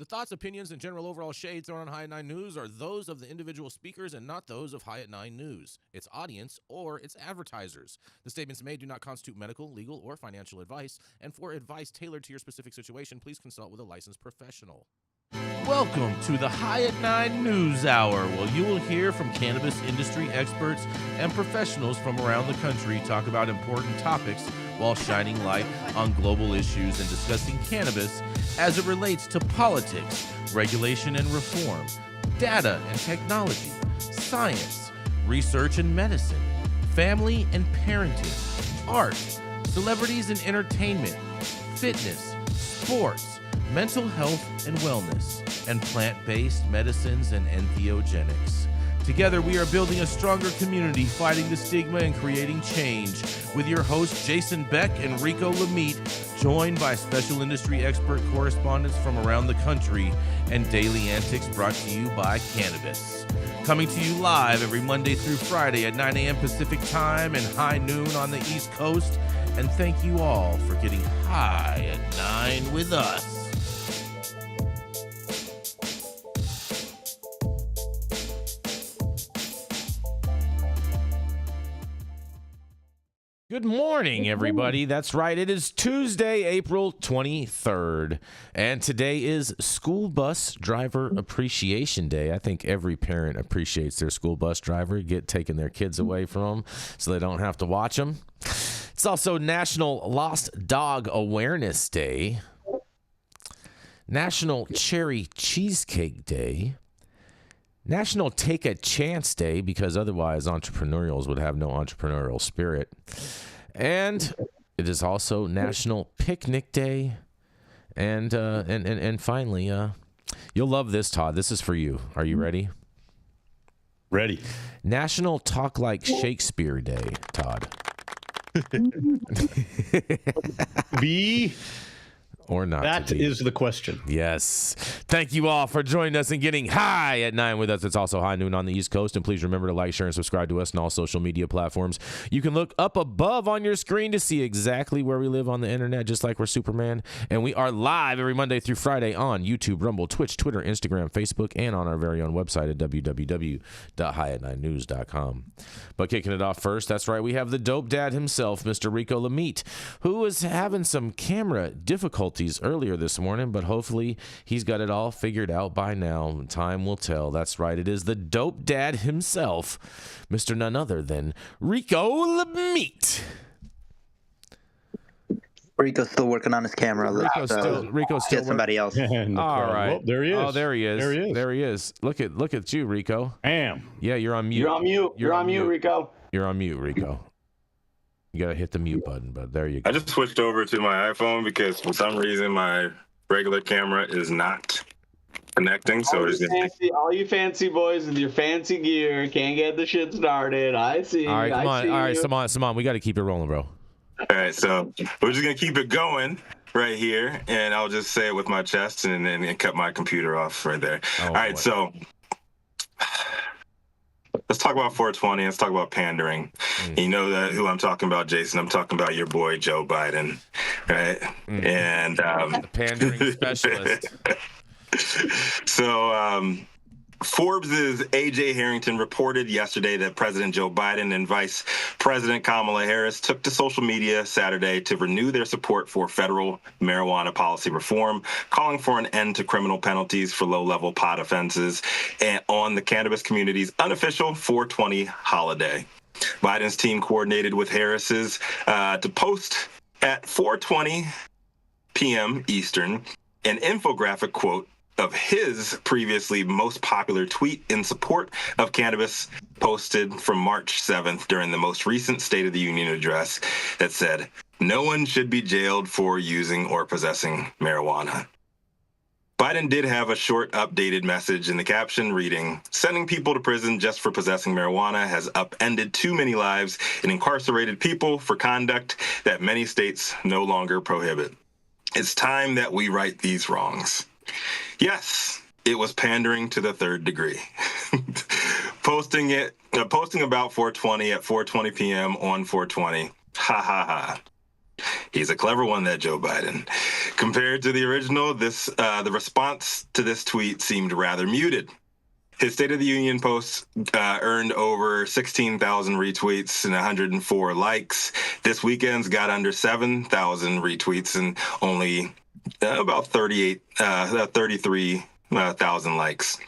The thoughts, opinions, and general overall shades thrown on High at 9 News are those of the individual speakers and not those of High at 9 News, its audience, or its advertisers. The statements made do not constitute medical, legal, or financial advice, and for advice tailored to your specific situation, please consult with a licensed professional. Welcome to the High at 9 News Hour, where you will hear from cannabis industry experts and professionals from around the country talk about important topics while shining light on global issues and discussing cannabis as it relates to politics, regulation and reform, data and technology, science, research and medicine, family and parenting, art, celebrities and entertainment, fitness, sports, mental health and wellness, and plant-based medicines and entheogenics. Together, we are building a stronger community, fighting the stigma and creating change. With your hosts, Jason Beck and Rico Lamitte, joined by special industry expert correspondents from around the country, and daily antics brought to you by cannabis. Coming to you live every Monday through Friday at 9 a.m. Pacific Time and high noon on the East Coast. And thank you all for getting high at 9 with us. Good morning, everybody. That's right. It is Tuesday, April 23rd, and today is School Bus Driver Appreciation Day. I think every parent appreciates their school bus driver, taking their kids away from them so they don't have to watch them. It's also National Lost Dog Awareness Day, National Cherry Cheesecake Day, National Take a Chance Day, because otherwise entrepreneurials would have no entrepreneurial spirit. And it is also National Picnic Day. And finally, you'll love this, Todd. This is for you. Are you ready? Ready. National Talk Like Shakespeare Day, Todd. Be or not. That is the question. Yes. Thank you all for joining us and getting high at 9 with us. It's also high noon on the East Coast. And please remember to like, share, and subscribe to us on all social media platforms. You can look up above on your screen to see exactly where we live on the internet, just like we're Superman. And we are live every Monday through Friday on YouTube, Rumble, Twitch, Twitter, Instagram, Facebook, and on our very own website at www.highat9news.com. But kicking it off first, that's right, we have the dope dad himself, Mr. Rico Lamitte, who was having some camera difficulties earlier this morning, but hopefully he's got it all figured out by now. Time will tell. That's right. It is the dope dad himself, Mr. None Other than Rico Lamitte. Rico's still working on his camera. Rico's still get somebody else. All right. Well, there he is. Oh, there he is. There he is. There he is. Look at you, Rico. Bam. Yeah, you're on mute. You're on mute. You're on mute, Rico. You're on mute, Rico. You gotta hit the mute button, but there you go. I just switched over to my iPhone because for some reason my regular camera is not connecting. So all you fancy boys with your fancy gear can't get the shit started. I see. All right, come on. All right, you. Saman, we got to keep it rolling, bro. All right, so we're just gonna keep it going right here, and I'll just say it with my chest and then cut my computer off right there. All right, so let's talk about 420. Let's talk about pandering. You know that who I'm talking about, Jason. I'm talking about your boy Joe Biden, right? And the pandering specialist. So Forbes' AJ Harrington reported yesterday that President Joe Biden and Vice President Kamala Harris took to social media Saturday to renew their support for federal marijuana policy reform, calling for an end to criminal penalties for low-level pot offenses and on the cannabis community's unofficial 420 holiday. Biden's team coordinated with Harris's to post at 4:20 p.m. Eastern an infographic quote of his previously most popular tweet in support of cannabis posted from March 7th during the most recent State of the Union address that said, "No one should be jailed for using or possessing marijuana." Biden did have a short updated message in the caption reading, "Sending people to prison just for possessing marijuana has upended too many lives and incarcerated people for conduct that many states no longer prohibit. It's time that we right these wrongs." Yes, it was pandering to the third degree. Posting about 420 at 4:20 p.m. on 420. Ha ha ha. He's a clever one, that Joe Biden. Compared to the original, the response to this tweet seemed rather muted. His State of the Union post earned over 16,000 retweets and 104 likes. This weekend's got under 7,000 retweets and only about 33,000 likes.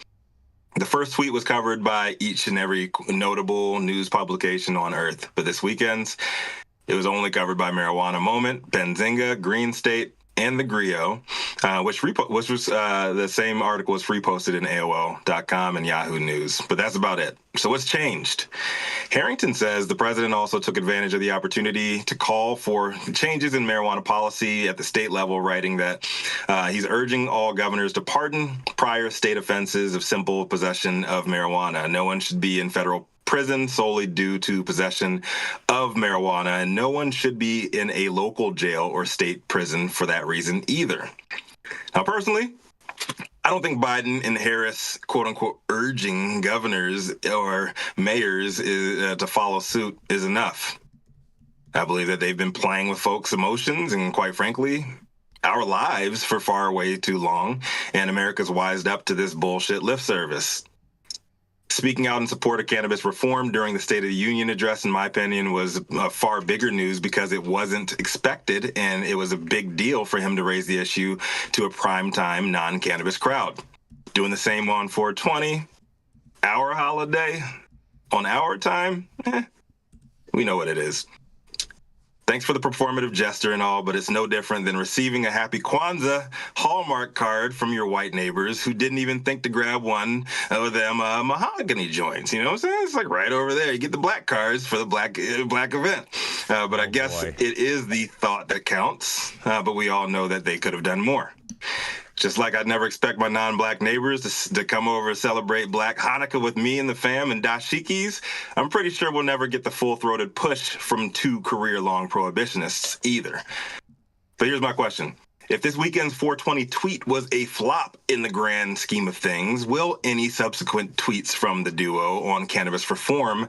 The first tweet was covered by each and every notable news publication on Earth, but this weekend's, it was only covered by Marijuana Moment, Benzinga, Green State, and the Grio, which was the same article was reposted in AOL.com and Yahoo News. But that's about it. So what's changed? Harrington says the president also took advantage of the opportunity to call for changes in marijuana policy at the state level, writing that he's urging all governors to pardon prior state offenses of simple possession of marijuana. No one should be in federal prison solely due to possession of marijuana, and no one should be in a local jail or state prison for that reason either. Now, personally, I don't think Biden and Harris, quote unquote, urging governors or mayors to follow suit is enough. I believe that they've been playing with folks' emotions and, quite frankly, our lives for far way too long, and America's wised up to this bullshit lip service. Speaking out in support of cannabis reform during the State of the Union address, in my opinion, was far bigger news because it wasn't expected, and it was a big deal for him to raise the issue to a primetime non-cannabis crowd. Doing the same on 420, our holiday, on our time, we know what it is. Thanks for the performative gesture and all, but it's no different than receiving a Happy Kwanzaa Hallmark card from your white neighbors who didn't even think to grab one of them mahogany joints. You know what I'm saying? It's like right over there. You get the black cards for the black event. But I guess it is the thought that counts. But we all know that they could have done more. Just like I'd never expect my non-black neighbors to come over and celebrate Black Hanukkah with me and the fam and dashikis, I'm pretty sure we'll never get the full-throated push from two career-long prohibitionists either. But here's my question. If this weekend's 420 tweet was a flop in the grand scheme of things, will any subsequent tweets from the duo on cannabis reform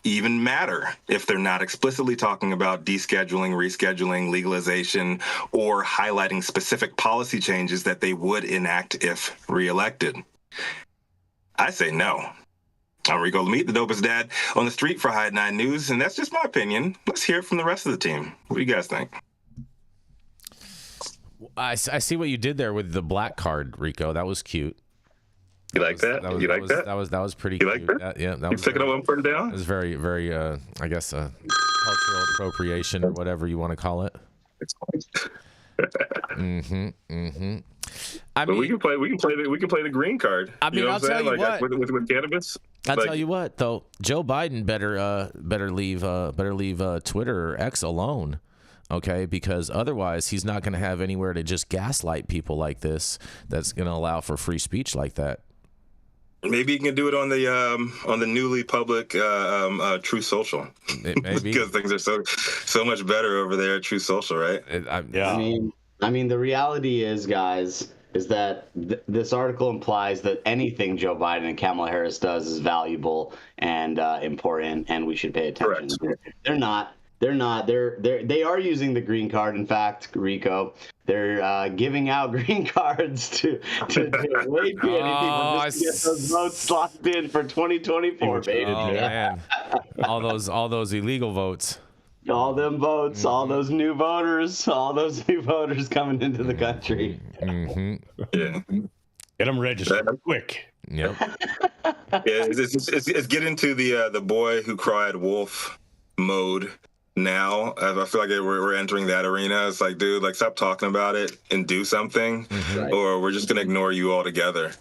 even matter if they're not explicitly talking about descheduling, rescheduling, legalization, or highlighting specific policy changes that they would enact if reelected? I say no. I'm Rico Lamitte, the dopest dad on the street for High 9 News, and that's just my opinion. Let's hear it from the rest of the team. What do you guys think? I see what you did there with the black card, Rico. That was cute. You like that? You like that? That was pretty you cute. Like that? Yeah, that you was picking up one for down? It was very, very, I guess, cultural appropriation or whatever you want to call it. I mean, we can play the green card. I mean, I'll tell you what. With cannabis. I'll tell you what, though. Joe Biden better leave Twitter or X alone. Okay, because otherwise he's not going to have anywhere to just gaslight people like this. That's going to allow for free speech like that. Maybe you can do it on the newly public True Social. Maybe because things are so much better over there at True Social, right? Yeah. I mean, the reality is, guys, is that this article implies that anything Joe Biden and Kamala Harris does is valuable and important, and we should pay attention. Correct. They're not. They are using the green card. In fact, Rico, they're giving out green cards to way too many people just to get those votes locked in for 2024, baby. Oh man, all those illegal votes. All them votes, all those new voters coming into the country. Yeah. Get them registered quick. Yep. It's getting to the boy who cried wolf mode. Now, I feel like we're entering that arena. It's like, dude, like, stop talking about it and do something, or we're just gonna ignore you altogether.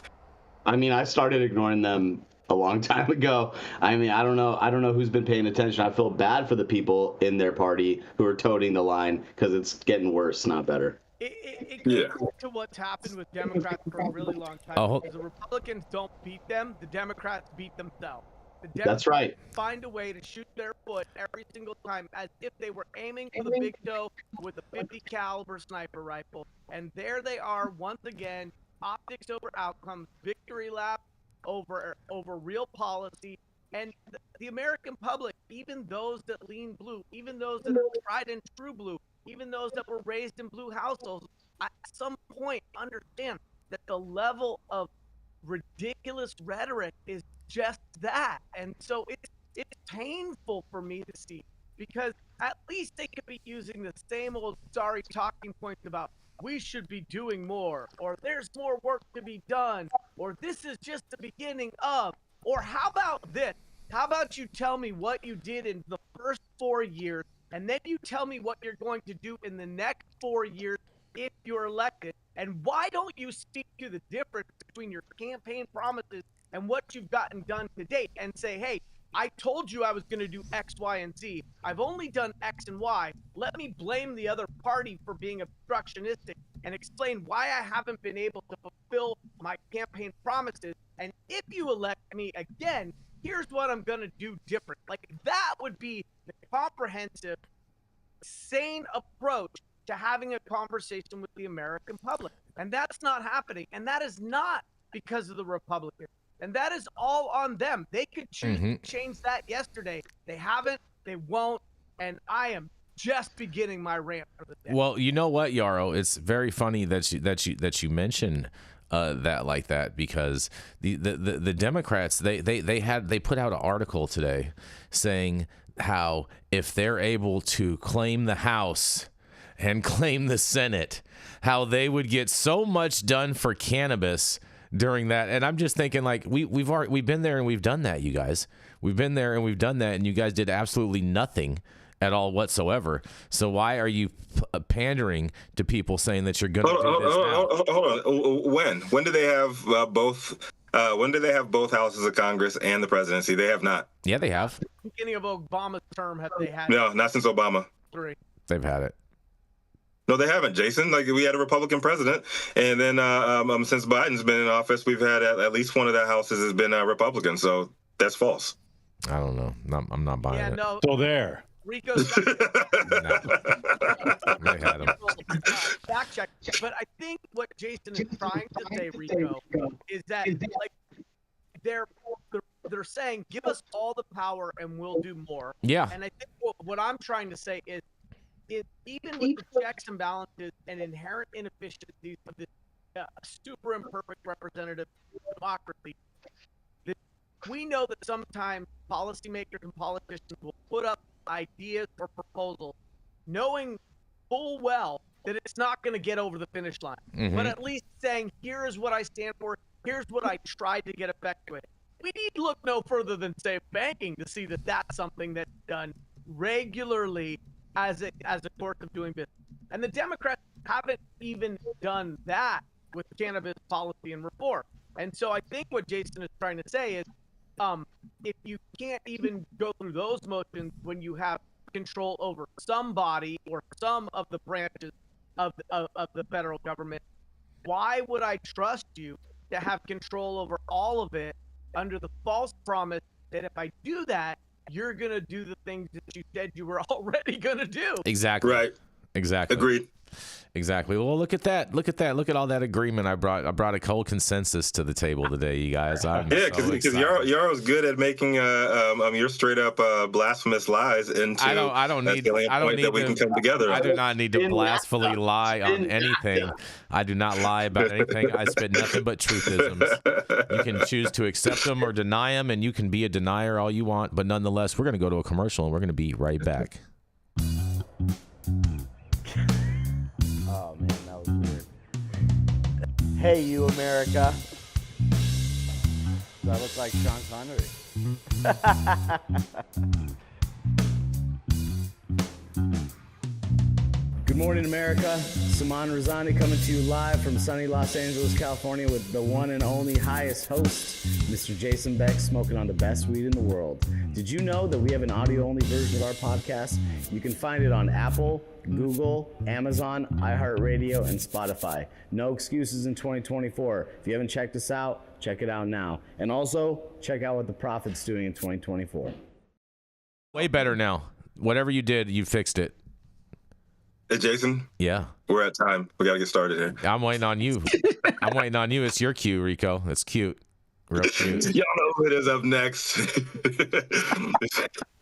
I mean, I started ignoring them a long time ago. I mean, I don't know who's been paying attention. I feel bad for the people in their party who are toting the line because it's getting worse, not better. It goes to what's happened with Democrats for a really long time. Because the Republicans don't beat them, the Democrats beat themselves. The Democrats That's right. find a way to shoot their foot every single time as if they were aiming for the big doe with a 50 caliber sniper rifle. And there they are once again, optics over outcomes, victory lap over real policy. And the American public, even those that lean blue, even those that are tried and true blue, even those that were raised in blue households, at some point understand that the level of ridiculous rhetoric is just that. And so it's painful for me to see, because at least they could be using the same old sorry talking points about we should be doing more, or there's more work to be done, or this is just the beginning of, or how about this? How about you tell me what you did in the first 4 years, and then you tell me what you're going to do in the next 4 years if you're elected? And why don't you speak to the difference between your campaign promises and what you've gotten done to date, and say, hey, I told you I was going to do X, Y, and Z. I've only done X and Y. Let me blame the other party for being obstructionistic and explain why I haven't been able to fulfill my campaign promises. And if you elect me again, here's what I'm going to do different. Like, that would be the comprehensive, sane approach to having a conversation with the American public. And that's not happening. And that is not because of the Republicans. And that is all on them. They could choose to change that yesterday. They haven't, they won't, and I am just beginning my rant for the day. Well, you know what, Yarrow? It's very funny that you mention that like that, because the Democrats, they put out an article today saying how if they're able to claim the House and claim the Senate, how they would get so much done for cannabis during that. And I'm just thinking, like, we've been there and we've done that, you guys. We've been there and we've done that, and you guys did absolutely nothing at all whatsoever. So why are you pandering to people saying that you're going to do this now? Hold on. When do they have both? When do they have both houses of Congress and the presidency? They have not. Yeah, they have. Beginning of Obama's term, have they had? No, not since Obama. 3. They've had it. No, they haven't, Jason. Like, we had a Republican president, and then since Biden's been in office, we've had at least one of the houses has been Republican. So that's false. I don't know. I'm not buying it. No. So there. Rico's They had him. fact check. But I think what Jason is trying to say, Rico, is that like they're saying, give us all the power and we'll do more. Yeah. And I think what I'm trying to say is even with the checks and balances and inherent inefficiencies of this super imperfect representative democracy, we know that sometimes policymakers and politicians will put up ideas or proposals knowing full well that it's not going to get over the finish line, but at least saying, here is what I stand for, here's what I tried to get effect with. We need to look no further than safe banking to see that that's something that's done regularly as a course of doing business. And the Democrats haven't even done that with cannabis policy and reform. And so I think what Jason is trying to say is, if you can't even go through those motions when you have control over somebody or some of the branches of the federal government, why would I trust you to have control over all of it under the false promise that if I do that, you're going to do the things that you said you were already going to do? Exactly. Right. Exactly. Agreed. Exactly. Well, look at that. Look at all that agreement. I brought a whole consensus to the table today, you guys. Because Yarrow's good at making your straight up blasphemous lies into. I don't need that we can come together. I do not need to blasphemally lie on anything. I do not lie about anything. I spit nothing but truthisms. You can choose to accept them or deny them, and you can be a denier all you want. But nonetheless, we're going to go to a commercial, and we're going to be right back. Oh man, that was weird. Hey, you America. Do I look like Sean Connery? Good morning, America. Saman Razani coming to you live from sunny Los Angeles, California, with the one and only highest host, Mr. Jason Beck, smoking on the best weed in the world. Did you know that we have an audio-only version of our podcast? You can find it on Apple, Google, Amazon, iHeartRadio, and Spotify. No excuses in 2024. If you haven't checked us out, check it out now. And also, check out what the Prophet's doing in 2024. Way better now. Whatever you did, you fixed it. Hey, Jason. Yeah. We're at time. We got to get started here. I'm waiting on you. I'm waiting on you. It's your cue, Rico. It's cute. We're up to you. Y'all know who it is up next.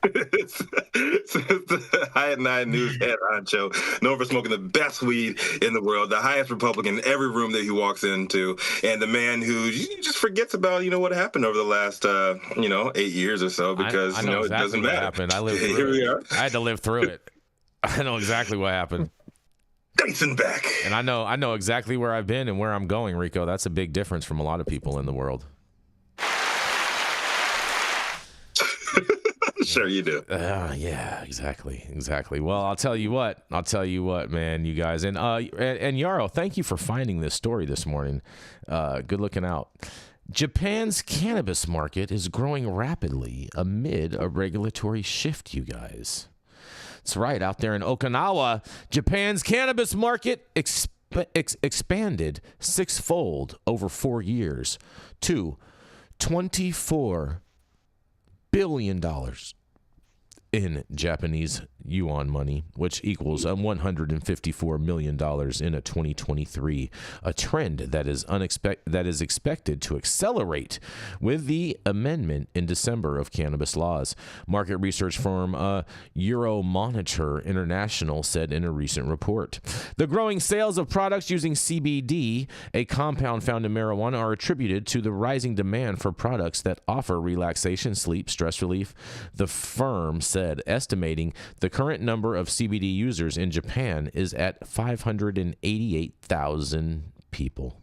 It's the High at 9 News head honcho, known for smoking the best weed in the world, the highest Republican in every room that he walks into, and the man who just forgets about, what happened over the last, 8 years or so, because, I know exactly it doesn't what matter. happened. I lived through Here we it. are. I had to live through it. I know exactly what happened. Jason Beck. And I know exactly where I've been and where I'm going, Rico. That's a big difference from a lot of people in the world. Sure you do. Yeah, exactly. Well, I'll tell you what, man, you guys. And Yarrow, thank you for finding this story this morning. Good looking out. Japan's cannabis market is growing rapidly amid a regulatory shift, you guys. That's right. Out there in Okinawa, Japan's cannabis market expanded sixfold over 4 years to $24 billion in Japanese yuan money, which equals $154 million in a 2023, a trend that is expected to accelerate with the amendment in December of cannabis laws. Market research firm Euromonitor International said in a recent report. The growing sales of products using CBD, a compound found in marijuana, are attributed to the rising demand for products that offer relaxation, sleep, stress relief. The firm said, estimating the current number of CBD users in Japan is at 588,000 people.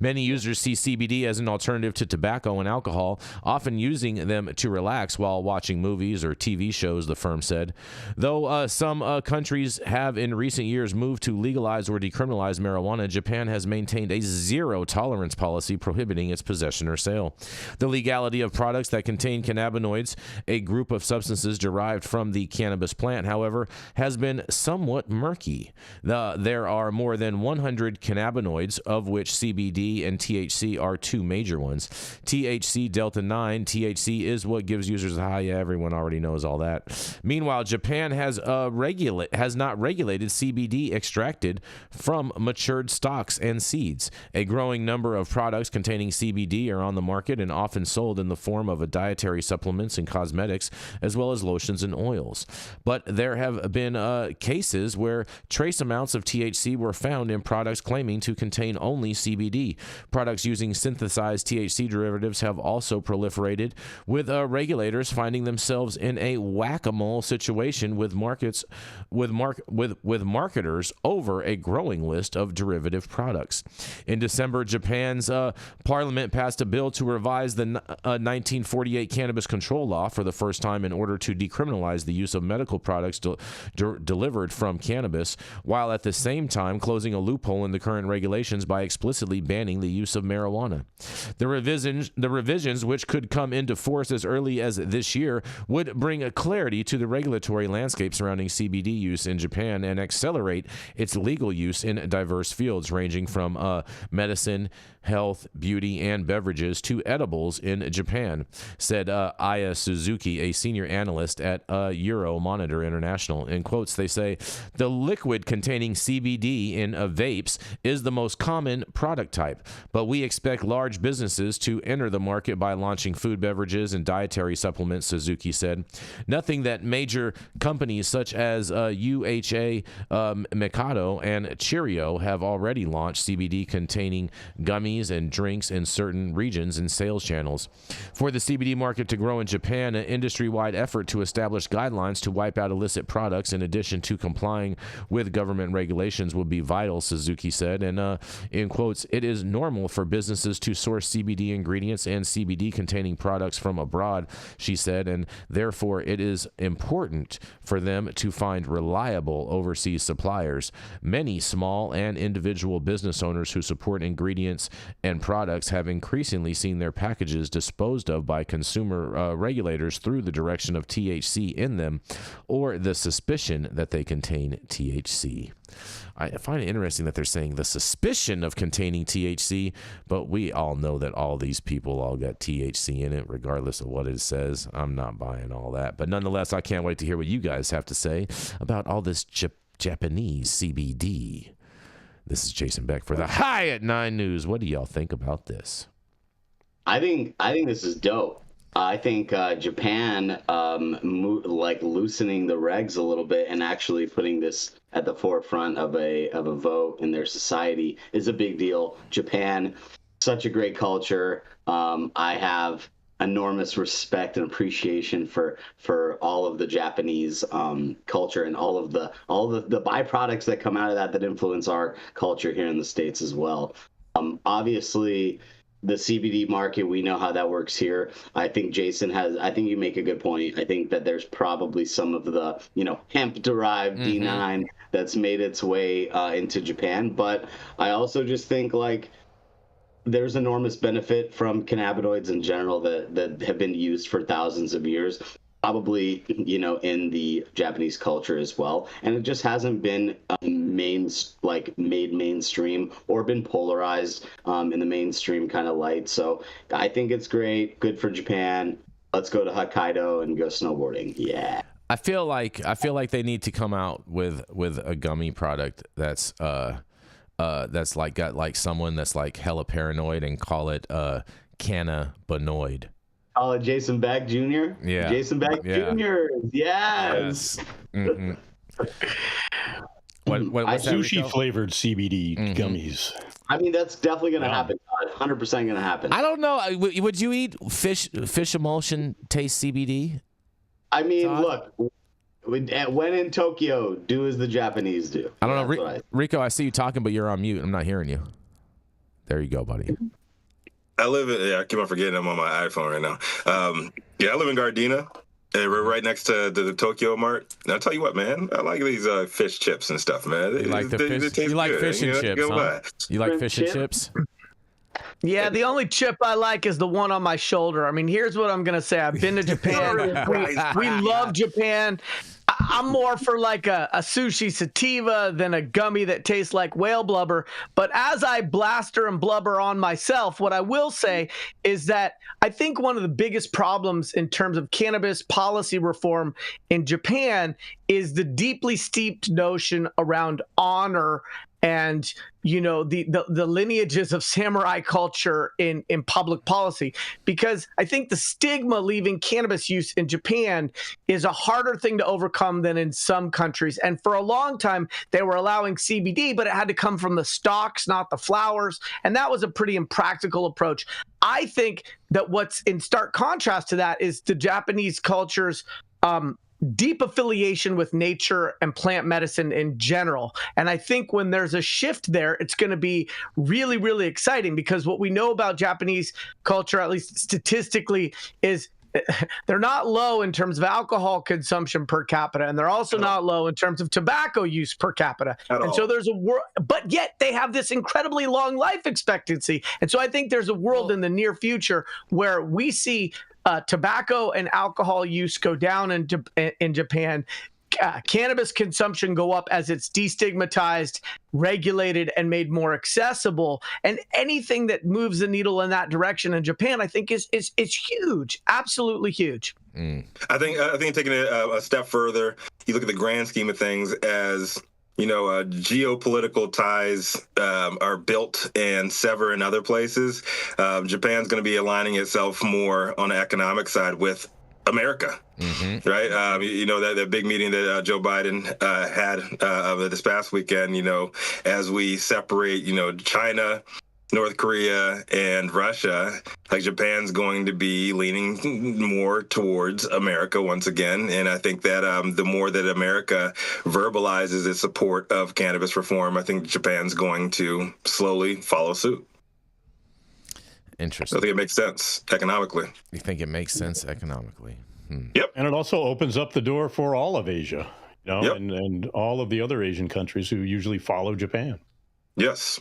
Many users see CBD as an alternative to tobacco and alcohol, often using them to relax while watching movies or TV shows, the firm said. Though some countries have in recent years moved to legalize or decriminalize marijuana, Japan has maintained a zero-tolerance policy prohibiting its possession or sale. The legality of products that contain cannabinoids, a group of substances derived from the cannabis plant, however, has been somewhat murky. There are more than 100 cannabinoids, of which CBD and THC are two major ones. THC Delta 9, THC is what gives users a high. Yeah, everyone already knows all that. Meanwhile, Japan has not regulated CBD extracted from matured stalks and seeds. A growing number of products containing CBD are on the market and often sold in the form of dietary supplements and cosmetics, as well as lotions and oils. But there have been cases where trace amounts of THC were found in products claiming to contain only CBD. Products using synthesized THC derivatives have also proliferated, with regulators finding themselves in a whack-a-mole situation with marketers over a growing list of derivative products. In December, Japan's parliament passed a bill to revise the 1948 Cannabis Control Law for the first time in order to decriminalize the use of medical products delivered from cannabis, while at the same time closing a loophole in the current regulations by explicitly banning the use of marijuana. The revisions, which could come into force as early as this year, would bring clarity to the regulatory landscape surrounding CBD use in Japan and accelerate its legal use in diverse fields ranging from medicine, health, beauty, and beverages to edibles in Japan, said Aya Suzuki, a senior analyst at Euromonitor International. In quotes, they say, the liquid containing CBD in vapes is the most common product type, but we expect large businesses to enter the market by launching food, beverages, and dietary supplements, Suzuki said. Nothing that major companies such as UHA, Mikado, and Cheerio have already launched CBD containing gummies and drinks in certain regions and sales channels. For the CBD market to grow in Japan, an industry-wide effort to establish guidelines to wipe out illicit products in addition to complying with government regulations will be vital, Suzuki said. And in quotes, it is normal for businesses to source CBD ingredients and CBD containing products from abroad, she said, and therefore it is important for them to find reliable overseas suppliers. Many small and individual business owners who support ingredients and products have increasingly seen their packages disposed of by consumer regulators through the direction of THC in them or the suspicion that they contain THC. I find it interesting that they're saying the suspicion of containing THC, but we all know that all these people all got THC in it, regardless of what it says. I'm not buying all that. But nonetheless, I can't wait to hear what you guys have to say about all this Japanese CBD. This is Jason Beck for the High at 9 News. What do y'all think about this? I think this is dope. I think Japan, loosening the regs a little bit and actually putting this at the forefront of a vote in their society is a big deal. Japan, such a great culture. I have enormous respect and appreciation for all of the Japanese culture and all of the byproducts that come out of that influence our culture here in the States as well. Obviously, the CBD market, we know how that works here. I think you make a good point. I think that there's probably some of the, hemp-derived D9 that's made its way into Japan. But I also just think, there's enormous benefit from cannabinoids in general that have been used for thousands of years, probably, in the Japanese culture as well. And it just hasn't been made mainstream or been polarized in the mainstream kind of light. So I think it's great. Good for Japan. Let's go to Hokkaido and go snowboarding. Yeah. I feel like they need to come out with a gummy product that's like got like someone that's like hella paranoid and call it cannabinoid. Jason Beck Jr. Yeah. Jason Beck Jr. Yes. Mm-hmm. What's sushi flavored CBD gummies. I mean, that's definitely going to happen. 100% going to happen. I don't know. Would you eat fish emulsion taste CBD? I mean, look, when in Tokyo, do as the Japanese do. I don't know. Rico, I see you talking, but you're on mute. I'm not hearing you. There you go, buddy. I keep on forgetting I'm on my iPhone right now. I live in Gardena. We're right next to the Tokyo Mart. And I'll tell you what, man, I like these fish chips and stuff, man. You like fish and chips, huh? You like fish and chips? Yeah, the only chip I like is the one on my shoulder. I mean, here's what I'm going to say. I've been to Japan. we love Japan. I'm more for like a sushi sativa than a gummy that tastes like whale blubber. But as I blaster and blubber on myself, what I will say is that I think one of the biggest problems in terms of cannabis policy reform in Japan is the deeply steeped notion around honor and the lineages of samurai culture in public policy, because I think the stigma leaving cannabis use in Japan is a harder thing to overcome than in some countries. And for a long time, they were allowing CBD, but it had to come from the stalks, not the flowers. And that was a pretty impractical approach. I think that what's in stark contrast to that is the Japanese culture's deep affiliation with nature and plant medicine in general. And I think when there's a shift there, it's going to be really, really exciting, because what we know about Japanese culture, at least statistically, is they're not low in terms of alcohol consumption per capita, and they're also not low in terms of tobacco use per capita. So there's a world, but yet they have this incredibly long life expectancy. And so I think there's a world in the near future where we see tobacco and alcohol use go down in Japan, cannabis consumption go up as it's destigmatized, regulated, and made more accessible. And anything that moves the needle in that direction in Japan, I think is huge, absolutely huge. I think taking it a step further, you look at the grand scheme of things as geopolitical ties are built and sever in other places. Japan's going to be aligning itself more on the economic side with America, right? That big meeting that Joe Biden had this past weekend, as we separate, China, North Korea, and Russia, like Japan's going to be leaning more towards America once again. And I think that the more that America verbalizes its support of cannabis reform, I think Japan's going to slowly follow suit. Interesting. I think it makes sense economically. You think it makes sense economically? Yep. And it also opens up the door for all of Asia, and all of the other Asian countries who usually follow Japan. Yes.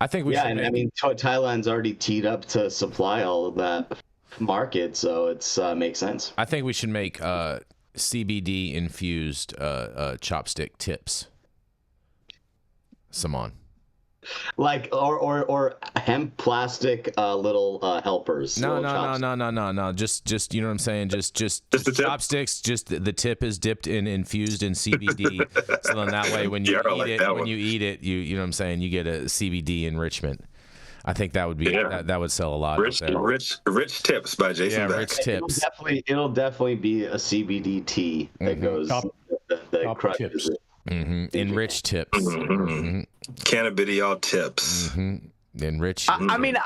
I think we should. And I mean, Thailand's already teed up to supply all of that market, so it's makes sense. I think we should make CBD infused chopstick tips. Saman. Like or hemp plastic little helpers. No. Just you know what I'm saying. Just the chopsticks. Just the tip is dipped in infused in CBD. So then that way when you eat it, you know what I'm saying, you get a CBD enrichment. I think that would be that would sell a lot. Rich Tips by Jason Beck. Rich Tips. It'll definitely be a CBD tea that goes Top crushes tips. it. Enriched tips. Cannabidiol tips. Enriched. I mean,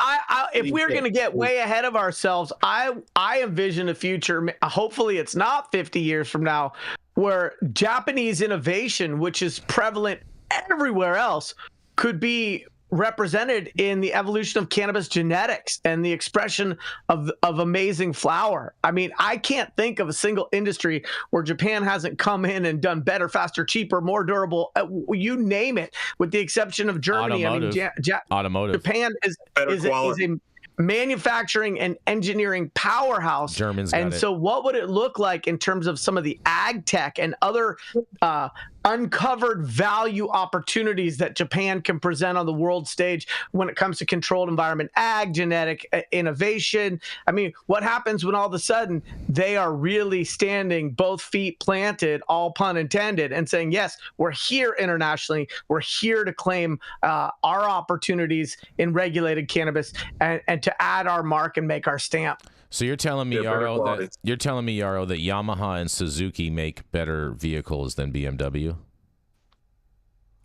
if we're going to get way ahead of ourselves, I envision a future, hopefully it's not 50 years from now, where Japanese innovation, which is prevalent everywhere else, could be represented in the evolution of cannabis genetics and the expression of amazing flower. I mean, I can't think of a single industry where Japan hasn't come in and done better, faster, cheaper, more durable, you name it, with the exception of Germany. Automotive. I mean, Automotive. Japan is a manufacturing and engineering powerhouse. Germans got and it. so what would it look like in terms of some of the ag tech and other uncovered value opportunities that Japan can present on the world stage when it comes to controlled environment ag, genetic innovation? I mean, what happens when all of a sudden they are really standing both feet planted, all pun intended, and saying, yes, we're here internationally, we're here to claim our opportunities in regulated cannabis and to add our mark and make our stamp. So you're telling me, Yarrow, that Yamaha and Suzuki make better vehicles than BMW?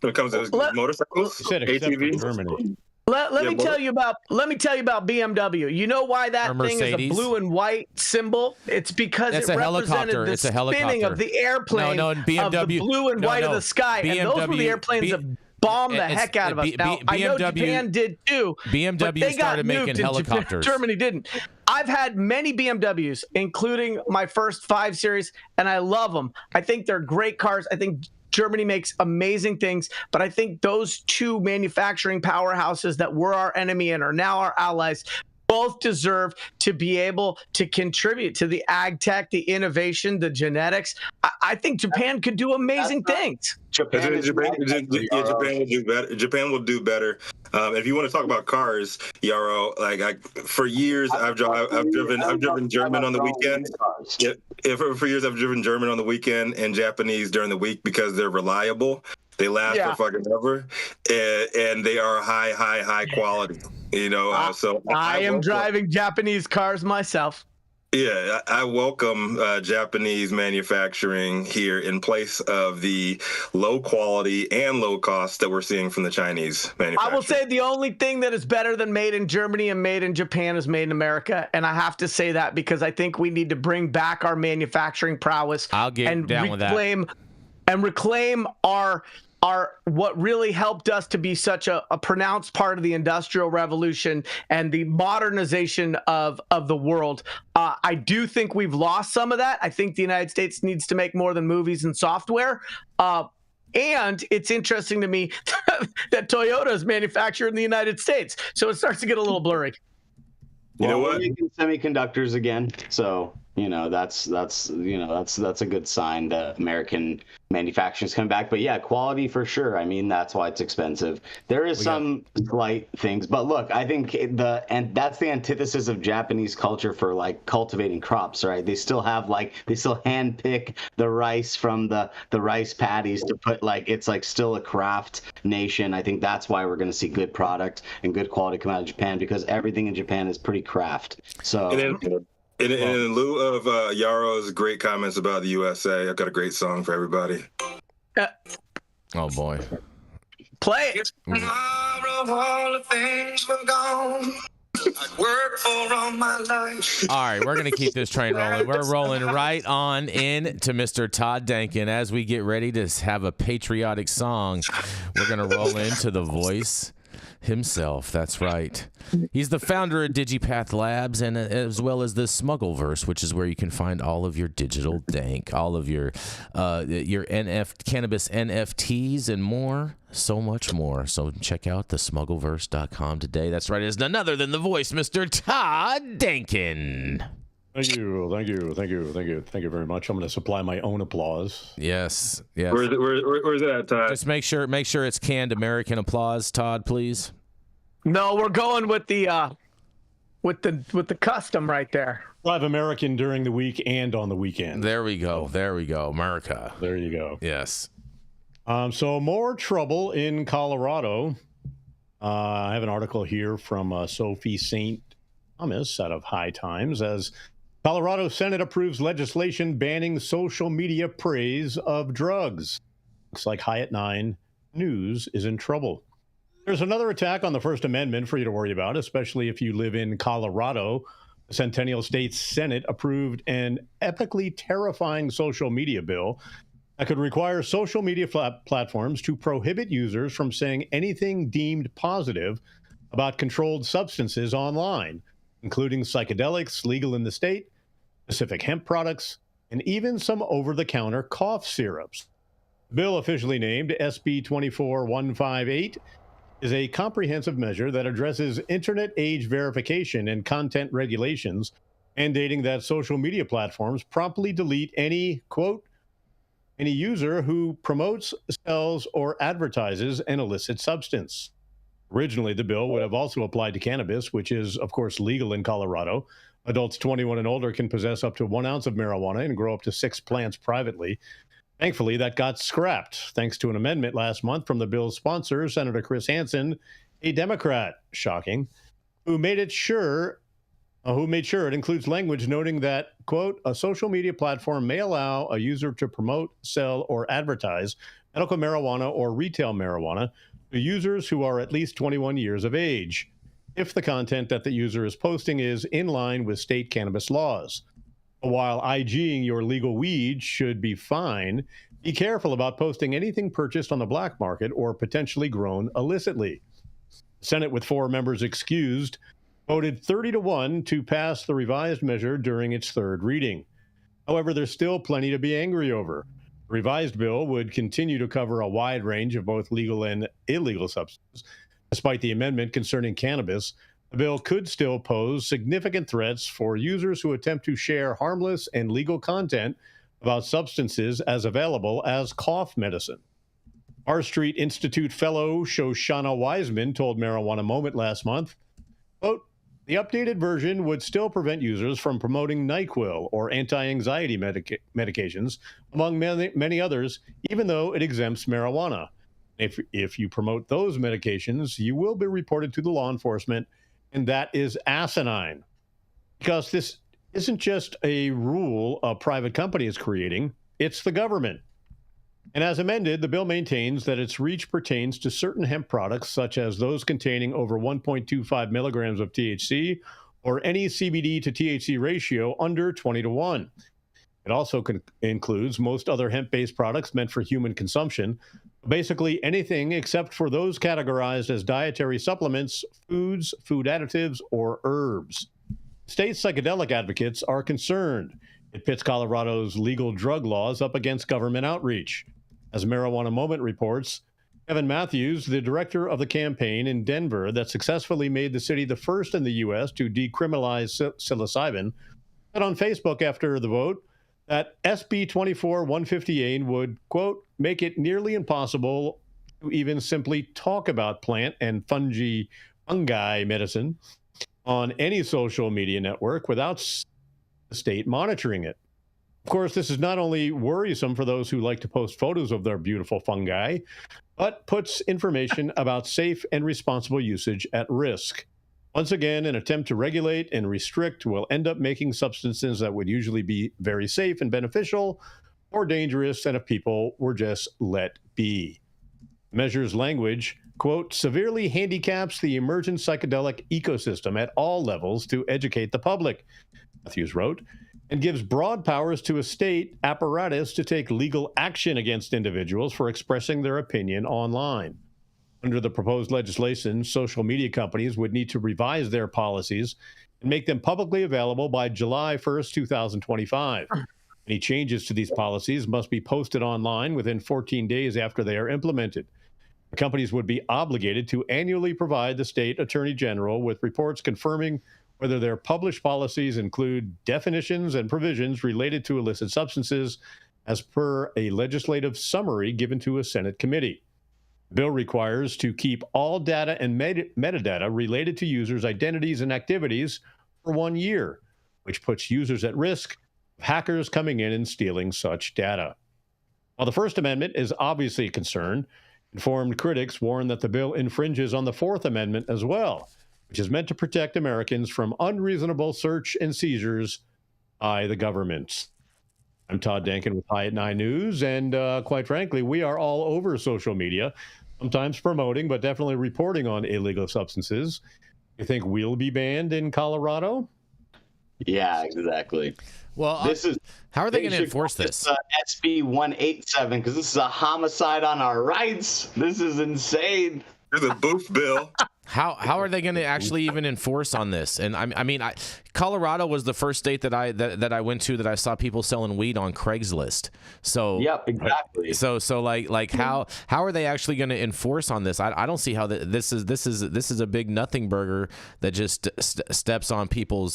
When it comes to motorcycles, You said except for ATVs. Germany. Let me tell you about BMW. You know why that thing is a blue and white symbol? It's because It's it a represented helicopter. the It's a spinning helicopter. of the airplane No, BMW of the blue and white of the sky. And those were the airplanes that bombed the heck out of us. Now, I know Japan did too. BMW but they started got making nuked and helicopters. Germany didn't. I've had many BMWs, including my first 5 Series, and I love them. I think they're great cars. I think Germany makes amazing things, but I think those two manufacturing powerhouses that were our enemy and are now our allies both deserve to be able to contribute to the ag tech, the innovation, the genetics. I think Japan could do amazing things. Japan will do better. Japan will do better. If you want to talk about cars, Yarrow, for years I've driven German on the weekend. For years I've driven German on the weekend and Japanese during the week because they're reliable. They last for fucking ever, and they are high quality. So I am driving Japanese cars myself. Yeah, I welcome Japanese manufacturing here in place of the low quality and low cost that we're seeing from the Chinese manufacturers. I will say the only thing that is better than made in Germany and made in Japan is made in America. And I have to say that because I think we need to bring back our manufacturing prowess. I'll get down with that. And reclaim our what really helped us to be such a pronounced part of the Industrial Revolution and the modernization of the world. I do think we've lost some of that. I think the United States needs to make more than movies and software. And it's interesting to me that Toyota is manufactured in the United States. So it starts to get a little blurry. You know what? We're making semiconductors again, so that's a good sign that American manufacturing is coming back. But yeah, quality for sure. I mean, that's why it's expensive. There is some slight things, but look, I think that's the antithesis of Japanese culture for cultivating crops, right? They still hand pick the rice from the rice paddies to put it's still a craft nation. I think that's why we're going to see good product and good quality come out of Japan, because everything in Japan is pretty craft. So. In lieu of Yarrow's great comments about the USA, I've got a great song for everybody. Oh boy. Play it. Tomorrow, all the things were gone. I'd work for all my life. All right, we're going to keep this train rolling. We're rolling right on in to Mr. Todd Denkin. As we get ready to have a patriotic song, we're going to roll into the voice himself. That's right. He's the founder of Digipath Labs, and as well as the Smuggleverse, which is where you can find all of your digital dank, all of your cannabis NFTs and more, so much more. So check out the smuggleverse.com today. That's right. It's none other than the voice, Mr. Todd Denkin. Thank you very much. I'm going to supply my own applause. Yes. Where's it at, Todd? Just make sure it's canned American applause, Todd, please. No, we're going with the custom right there. Live American during the week and on the weekend. There we go, America. There you go. Yes. So more trouble in Colorado I have an article here from Sophie St. Thomas out of High Times as Colorado Senate approves legislation banning social media praise of drugs. Looks like High at 9 News is in trouble. There's another attack on the First Amendment for you to worry about, especially if you live in Colorado. The Centennial State Senate approved an epically terrifying social media bill that could require social media platforms to prohibit users from saying anything deemed positive about controlled substances online, including psychedelics legal in the state, specific hemp products, and even some over-the-counter cough syrups. The bill, officially named SB 24158, is a comprehensive measure that addresses internet age verification and content regulations, mandating that social media platforms promptly delete any, quote, any user who promotes, sells, or advertises an illicit substance. Originally, the bill would have also applied to cannabis, which is, of course, legal in Colorado. Adults 21 and older can possess up to 1 ounce of marijuana and grow up to 6 plants privately. Thankfully, that got scrapped thanks to an amendment last month from the bill's sponsor, Senator Chris Hansen, a Democrat, shocking, who made sure it includes language noting that, quote, a social media platform may allow a user to promote, sell, or advertise medical marijuana or retail marijuana to users who are at least 21 years of age, if the content that the user is posting is in line with state cannabis laws. While IGing your legal weed should be fine, be careful about posting anything purchased on the black market or potentially grown illicitly. The Senate, with 4 members excused, voted 30-1 to pass the revised measure during its third reading. However, there's still plenty to be angry over. The revised bill would continue to cover a wide range of both legal and illegal substances. Despite the amendment concerning cannabis, the bill could still pose significant threats for users who attempt to share harmless and legal content about substances as available as cough medicine. R Street Institute fellow Shoshana Wiseman told Marijuana Moment last month, quote, the updated version would still prevent users from promoting NyQuil or anti-anxiety medications, among many others, even though it exempts marijuana. If you promote those medications, you will be reported to the law enforcement, and that is asinine. Because this isn't just a rule a private company is creating, it's the government. And as amended, the bill maintains that its reach pertains to certain hemp products, such as those containing over 1.25 milligrams of THC or any CBD to THC ratio under 20-1. It also includes most other hemp-based products meant for human consumption, basically anything except for those categorized as dietary supplements, foods, food additives, or herbs. State psychedelic advocates are concerned. It pits Colorado's legal drug laws up against government outreach. As Marijuana Moment reports, Kevin Matthews, the director of the campaign in Denver that successfully made the city the first in the U.S. to decriminalize psilocybin, said on Facebook after the vote that SB 24158 would, quote, make it nearly impossible to even simply talk about plant and fungi medicine on any social media network without the state monitoring it. Of course, this is not only worrisome for those who like to post photos of their beautiful fungi, but puts information about safe and responsible usage at risk. Once again, an attempt to regulate and restrict will end up making substances that would usually be very safe and beneficial more dangerous than if people were just let be. Measures language, quote, severely handicaps the emergent psychedelic ecosystem at all levels to educate the public, Matthews wrote, and gives broad powers to a state apparatus to take legal action against individuals for expressing their opinion online. Under the proposed legislation, social media companies would need to revise their policies and make them publicly available by July 1st, 2025. Any changes to these policies must be posted online within 14 days after they are implemented. The companies would be obligated to annually provide the state attorney general with reports confirming whether their published policies include definitions and provisions related to illicit substances as per a legislative summary given to a Senate committee. The bill requires to keep all data and metadata related to users' identities and activities for 1 year, which puts users at risk of hackers coming in and stealing such data. While the First Amendment is obviously a concern, Informed critics warn that the bill infringes on the Fourth Amendment as well, which is meant to protect Americans from unreasonable search and seizures by the government. I'm Todd Denkin with High at 9 News, and quite frankly, we are all over social media, sometimes promoting, but definitely reporting on illegal substances. You think we'll be banned in Colorado? Yeah, exactly. Well, how are they going to enforce this? SB 187, because this is a homicide on our rights. This is insane. There's a boof bill. How are they going to actually even enforce on this? And I mean, Colorado was the first state that I went to that I saw people selling weed on Craigslist. So yep, exactly. So like how are they actually going to enforce on this? I don't see how this is a big nothing burger that just steps on people's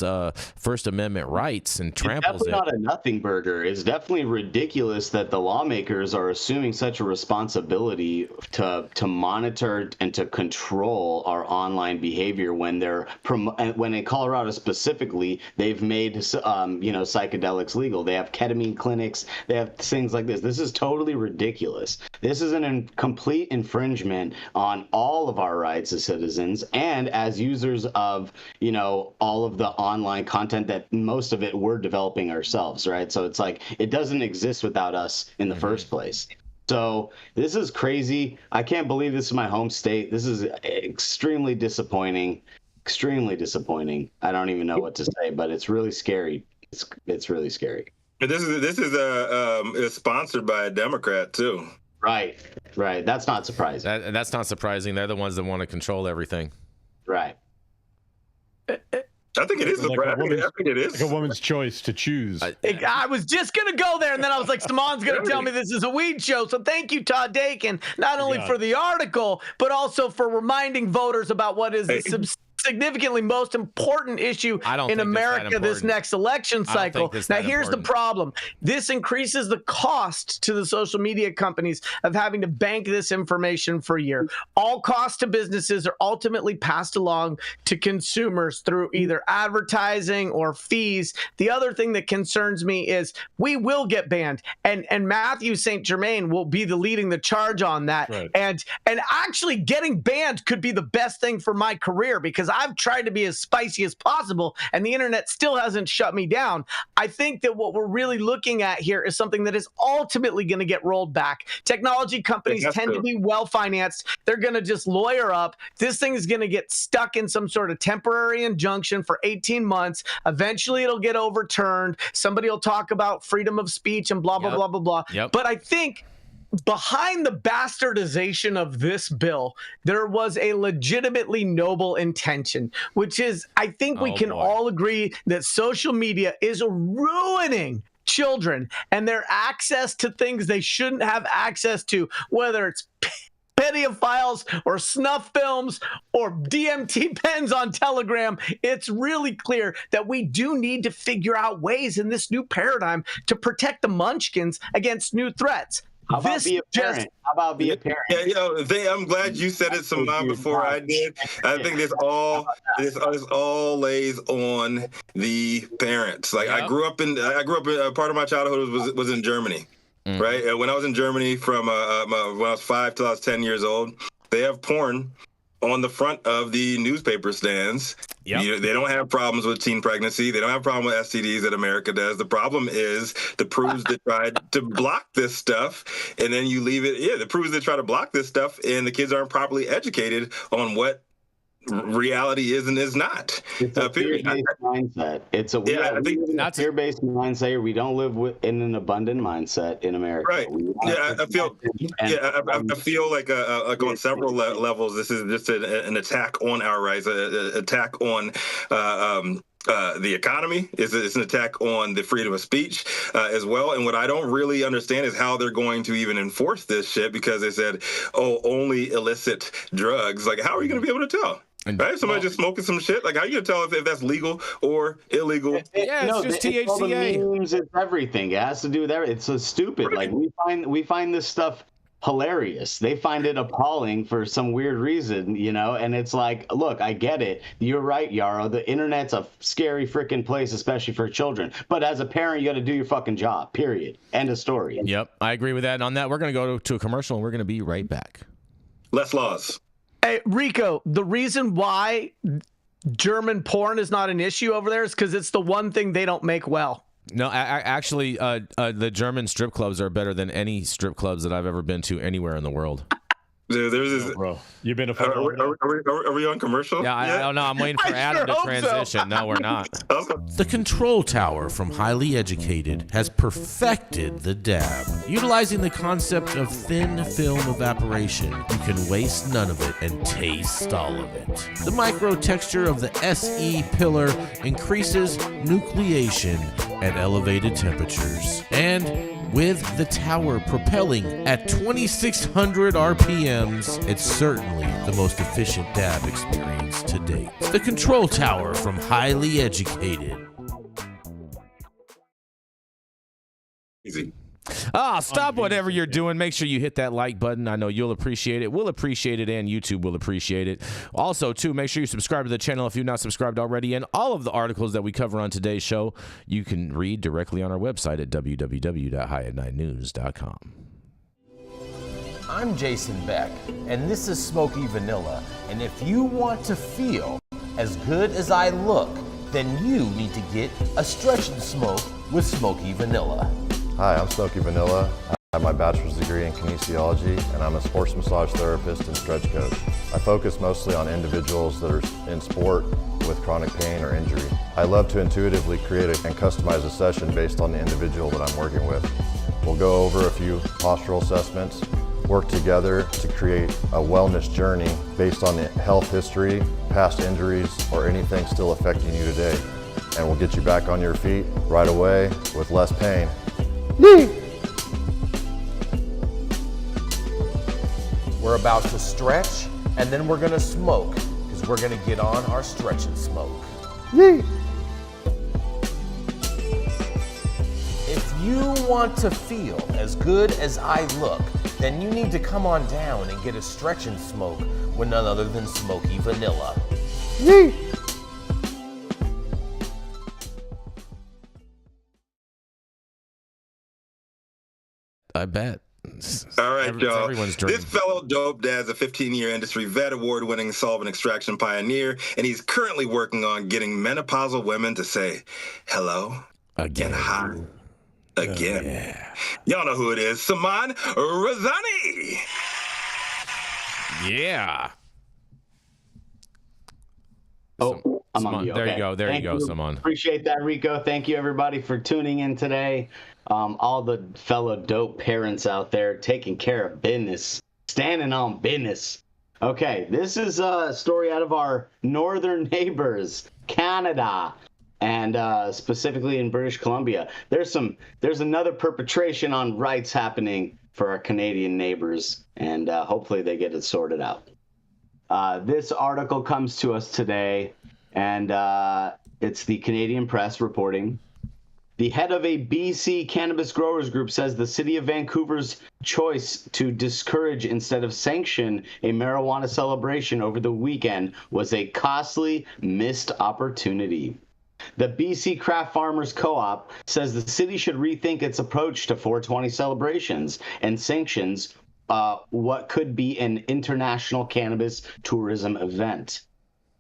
First Amendment rights and tramples it. It's definitely not a nothing burger. It's definitely ridiculous that the lawmakers are assuming such a responsibility to monitor and to control our online behavior when when in Colorado specifically they've made psychedelics legal. They have ketamine clinics. They have things like this. This is totally ridiculous. This is an complete infringement on all of our rights as citizens and as users of all of the online content that most of it we're developing ourselves, right? So it's like it doesn't exist without us in the first place. So this is crazy. I can't believe this is my home state. This is extremely disappointing. Extremely disappointing. I don't even know what to say, but it's really scary. It's really scary. This is sponsored by a Democrat too. Right. That's not surprising. That's not surprising. They're the ones that want to control everything. Right. I think it is. I think it is like a woman's choice to choose. I was just going to go there, and then I was like, Saman's going to tell me this is a weed show. So thank you, Todd Denkin, not only for the article, but also for reminding voters about what is the significantly most important issue in America this next election cycle. Now, here's the problem. This increases the cost to the social media companies of having to bank this information for a year. All costs to businesses are ultimately passed along to consumers through either advertising or fees. The other thing that concerns me is we will get banned, and Matthew St. Germain will be leading the charge on that. Right. And actually getting banned could be the best thing for my career because I've tried to be as spicy as possible, and the internet still hasn't shut me down. I think that what we're really looking at here is something that is ultimately going to get rolled back. Technology companies tend to be well-financed. They're going to just lawyer up. This thing is going to get stuck in some sort of temporary injunction for 18 months. Eventually, it'll get overturned. Somebody will talk about freedom of speech and blah, blah, blah, blah, blah. Yep. But I think behind the bastardization of this bill, there was a legitimately noble intention, which is, I think we can all agree that social media is ruining children and their access to things they shouldn't have access to, whether it's pedophiles or snuff films or DMT pens on Telegram. It's really clear that we do need to figure out ways in this new paradigm to protect the munchkins against new threats. How about be a parent? How about be a parent? Yeah, I'm glad you said it, Saman, before I did. I think this all lays on the parents. Like I grew up in part of my childhood was in Germany, right? When I was in Germany from when I was 5 till I was 10 years old, they have porn on the front of the newspaper stands. Yep. They don't have problems with teen pregnancy. They don't have a problem with STDs that America does. The problem is the proofs that tried to block this stuff, and then you leave it. Yeah, the proofs that try to block this stuff, and the kids aren't properly educated on what reality is and is not. It's a fear-based mindset. It's a fear-based mindset. We don't live in an abundant mindset in America. Right. I feel like on several levels, this is just an attack on our rights, an attack on the economy. It's an attack on the freedom of speech as well. And what I don't really understand is how they're going to even enforce this shit, because they said, only illicit drugs. Like, how are you going to be able to tell? Right? Somebody just smoking some shit. Like, how are you gonna tell if that's legal or illegal? It's just THCA. It's everything. It has to do with everything. It's so stupid. Right. Like we find this stuff hilarious. They find it appalling for some weird reason, and it's like, look, I get it. You're right, Yarrow. The internet's a scary freaking place, especially for children. But as a parent, you got to do your fucking job, period. End of story. Yep, I agree with that. And on that, we're going to go to a commercial, and we're going to be right back. less laws. Hey, Rico, the reason why German porn is not an issue over there is because it's the one thing they don't make well. No, actually, the German strip clubs are better than any strip clubs that I've ever been to anywhere in the world. Dude, there's this. Bro, you've been to Are we on commercial? Yeah, I don't know. I'm waiting for Adam to transition. So. No, we're not. The Control Tower from Highly Educated has perfected the dab. Utilizing the concept of thin film evaporation, you can waste none of it and taste all of it. The micro texture of the SE pillar increases nucleation at elevated temperatures. And with the tower propelling at 2,600 RPMs, it's certainly the most efficient dab experience to date. The Control Tower from Highly Educated. Easy. Stop whatever you're doing. Make sure you hit that like button. I know you'll appreciate it. We'll appreciate it, and YouTube will appreciate it. Also, too, make sure you subscribe to the channel if you're not subscribed already. And all of the articles that we cover on today's show, you can read directly on our website at www.highatnightnews.com. I'm Jason Beck, and this is Smoky Vanilla. And if you want to feel as good as I look, then you need to get a stretch and smoke with Smoky Vanilla. Hi, I'm Smoky Vanilla. I have my bachelor's degree in kinesiology, and I'm a sports massage therapist and stretch coach. I focus mostly on individuals that are in sport with chronic pain or injury. I love to intuitively create and customize a session based on the individual that I'm working with. We'll go over a few postural assessments, work together to create a wellness journey based on the health history, past injuries, or anything still affecting you today. And we'll get you back on your feet right away with less pain. We're about to stretch, and then we're gonna smoke, because we're gonna get on our stretch and smoke. If you want to feel as good as I look, then you need to come on down and get a stretch and smoke with none other than Smoky Vanilla. I bet. All right, y'all. Everyone's dream. This fellow dope dad's a 15-year industry vet, award-winning solvent extraction pioneer, and he's currently working on getting menopausal women to say hello Again. and hi again. Yeah. Y'all know who it is, Saman Razani. Yeah. Oh, I'm on Saman, you. there Okay. you go. There Thank you go, Saman. Appreciate that, Rico. Thank you, everybody, for tuning in today. All the fellow dope parents out there taking care of business, standing on business. Okay, this is a story out of our northern neighbors, Canada, and specifically in British Columbia. There's another perpetration on rights happening for our Canadian neighbors, and hopefully they get it sorted out. This article comes to us today, and it's the Canadian Press reporting. The head of a BC cannabis growers group says the city of Vancouver's choice to discourage instead of sanction a marijuana celebration over the weekend was a costly missed opportunity. The BC Craft Farmers Co-op says the city should rethink its approach to 420 celebrations and sanctions what could be an international cannabis tourism event.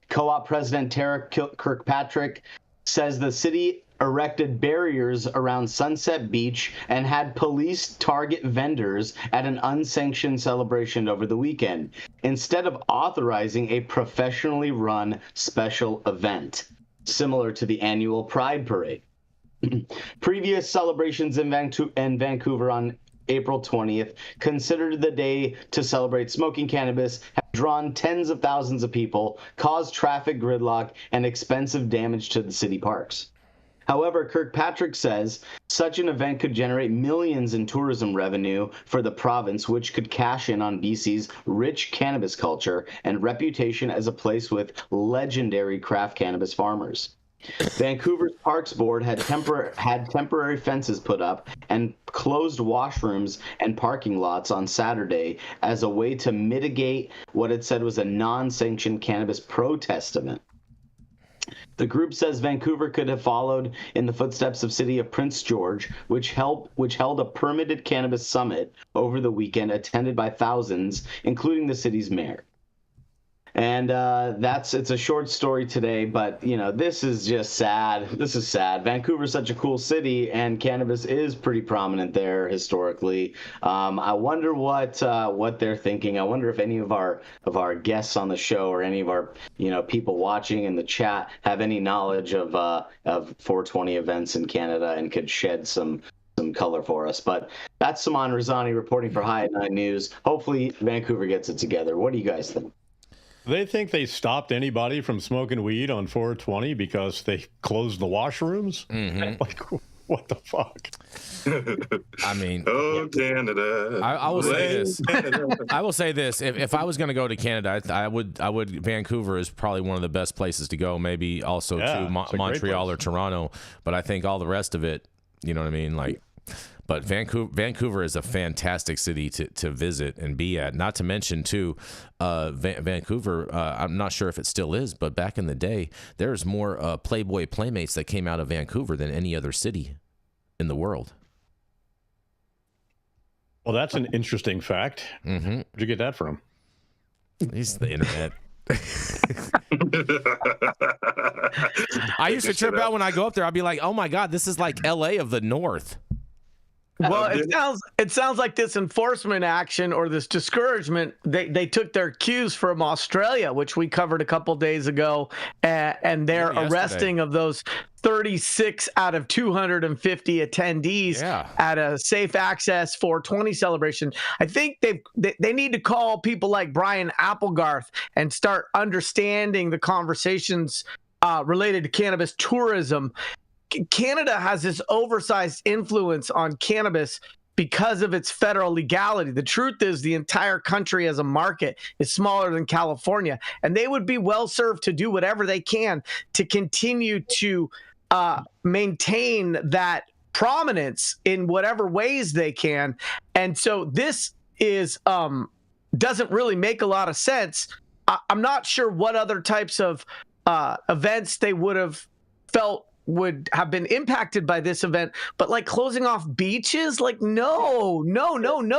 Co-op President Tara Kirkpatrick says the city erected barriers around Sunset Beach and had police target vendors at an unsanctioned celebration over the weekend, instead of authorizing a professionally run special event, similar to the annual Pride Parade. Previous celebrations in Vancouver on April 20th, considered the day to celebrate smoking cannabis, have drawn tens of thousands of people, caused traffic gridlock, and expensive damage to the city parks. However, Kirkpatrick says such an event could generate millions in tourism revenue for the province, which could cash in on BC's rich cannabis culture and reputation as a place with legendary craft cannabis farmers. Vancouver's Parks Board had temporary fences put up and closed washrooms and parking lots on Saturday as a way to mitigate what it said was a non-sanctioned cannabis protest event. The group says Vancouver could have followed in the footsteps of city of Prince George, which held a permitted cannabis summit over the weekend, attended by thousands, including the city's mayor. And it's a short story today, but this is just sad. This is sad. Vancouver's such a cool city, and cannabis is pretty prominent there historically. I wonder what they're thinking. I wonder if any of our guests on the show or any of our people watching in the chat have any knowledge of 420 events in Canada and could shed some color for us. But that's Saman Razani reporting for High at Night News. Hopefully Vancouver gets it together. What do you guys think? They think they stopped anybody from smoking weed on 420 because they closed the washrooms? Mm-hmm. Like, what the fuck? I mean, oh, Canada. I will say this. I will say this. If I was going to go to Canada, I would. Vancouver is probably one of the best places to go. Maybe also to Montreal or Toronto. But I think all the rest of it, you know what I mean? Like, but Vancouver is a fantastic city to visit and be at. Not to mention, too, Vancouver, I'm not sure if it still is, but back in the day, there's more Playboy Playmates that came out of Vancouver than any other city in the world. Well, that's an interesting fact. Mm-hmm. Where'd you get that from? It's the internet. I used to trip out when I go up there. I'd be like, oh, my God, this is like L.A. of the North. Well, it sounds like this enforcement action or this discouragement, they took their cues from Australia, which we covered a couple days ago, and their arresting of those 36 out of 250 attendees at a safe access 420 celebration. I think they need to call people like Brian Applegarth and start understanding the conversations related to cannabis tourism. Canada has this oversized influence on cannabis because of its federal legality. The truth is the entire country as a market is smaller than California, and they would be well served to do whatever they can to continue to maintain that prominence in whatever ways they can. And so this is doesn't really make a lot of sense. I'm not sure what other types of events they would have felt would have been impacted by this event, but like closing off beaches, like no.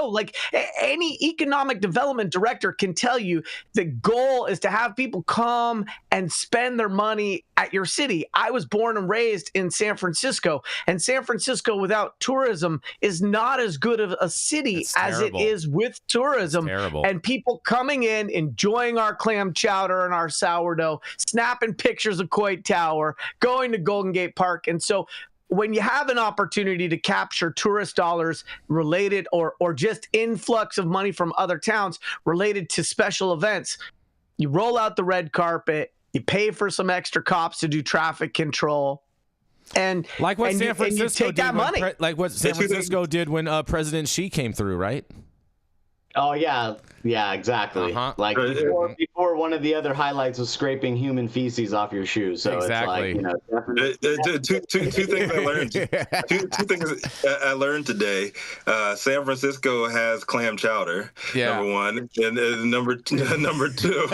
Like any economic development director can tell you the goal is to have people come and spend their money at your city. I was born and raised in San Francisco, and San Francisco without tourism is not as good of a city as it is with tourism. And people coming in, enjoying our clam chowder and our sourdough, snapping pictures of Coit Tower, going to Golden Gate Park. And so when you have an opportunity to capture tourist dollars related or just influx of money from other towns related to special events, you roll out the red carpet, you pay for some extra cops to do traffic control, and like what San Francisco did that money. Like what San Francisco did when President Xi came through, right? Oh yeah, exactly. Like before one of the other highlights was scraping human feces off your shoes. So exactly. It's like, two things I learned. Two things I learned today. San Francisco has clam chowder. Number one, and number two.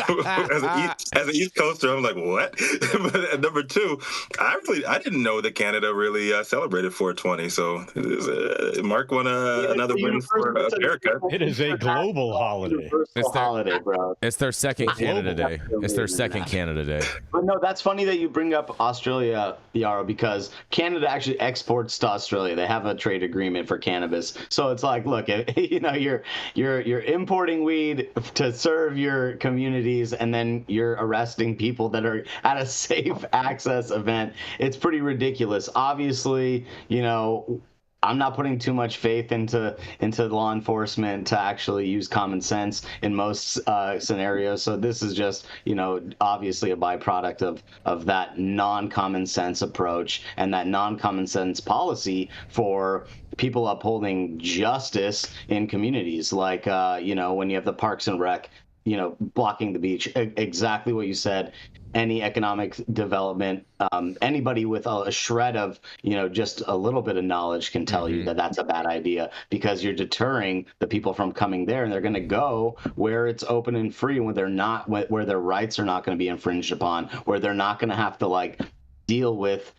as an East Coaster, I'm like, what? But number two, I didn't know that Canada really celebrated 420. So Mark won another win for America. It is a global holiday. Bro. It's their second Canada Day. It's their second Canada Day. But no, that's funny that you bring up Australia, Yarrow, because Canada actually exports to Australia. They have a trade agreement for cannabis. So it's like, look, you're importing weed to serve your communities, and then you're arresting people that are at a safe access event. It's pretty ridiculous. Obviously, I'm not putting too much faith into law enforcement to actually use common sense in most scenarios. So this is just, obviously a byproduct of that non-common sense approach and that non-common sense policy for people upholding justice in communities. Like, when you have the Parks and Rec, blocking the beach, exactly what you said. any economic development. Anybody with a shred of, just a little bit of knowledge can tell you that that's a bad idea, because you're deterring the people from coming there, and they're going to go where it's open and free, where where their rights are not going to be infringed upon, where they're not going to have to deal with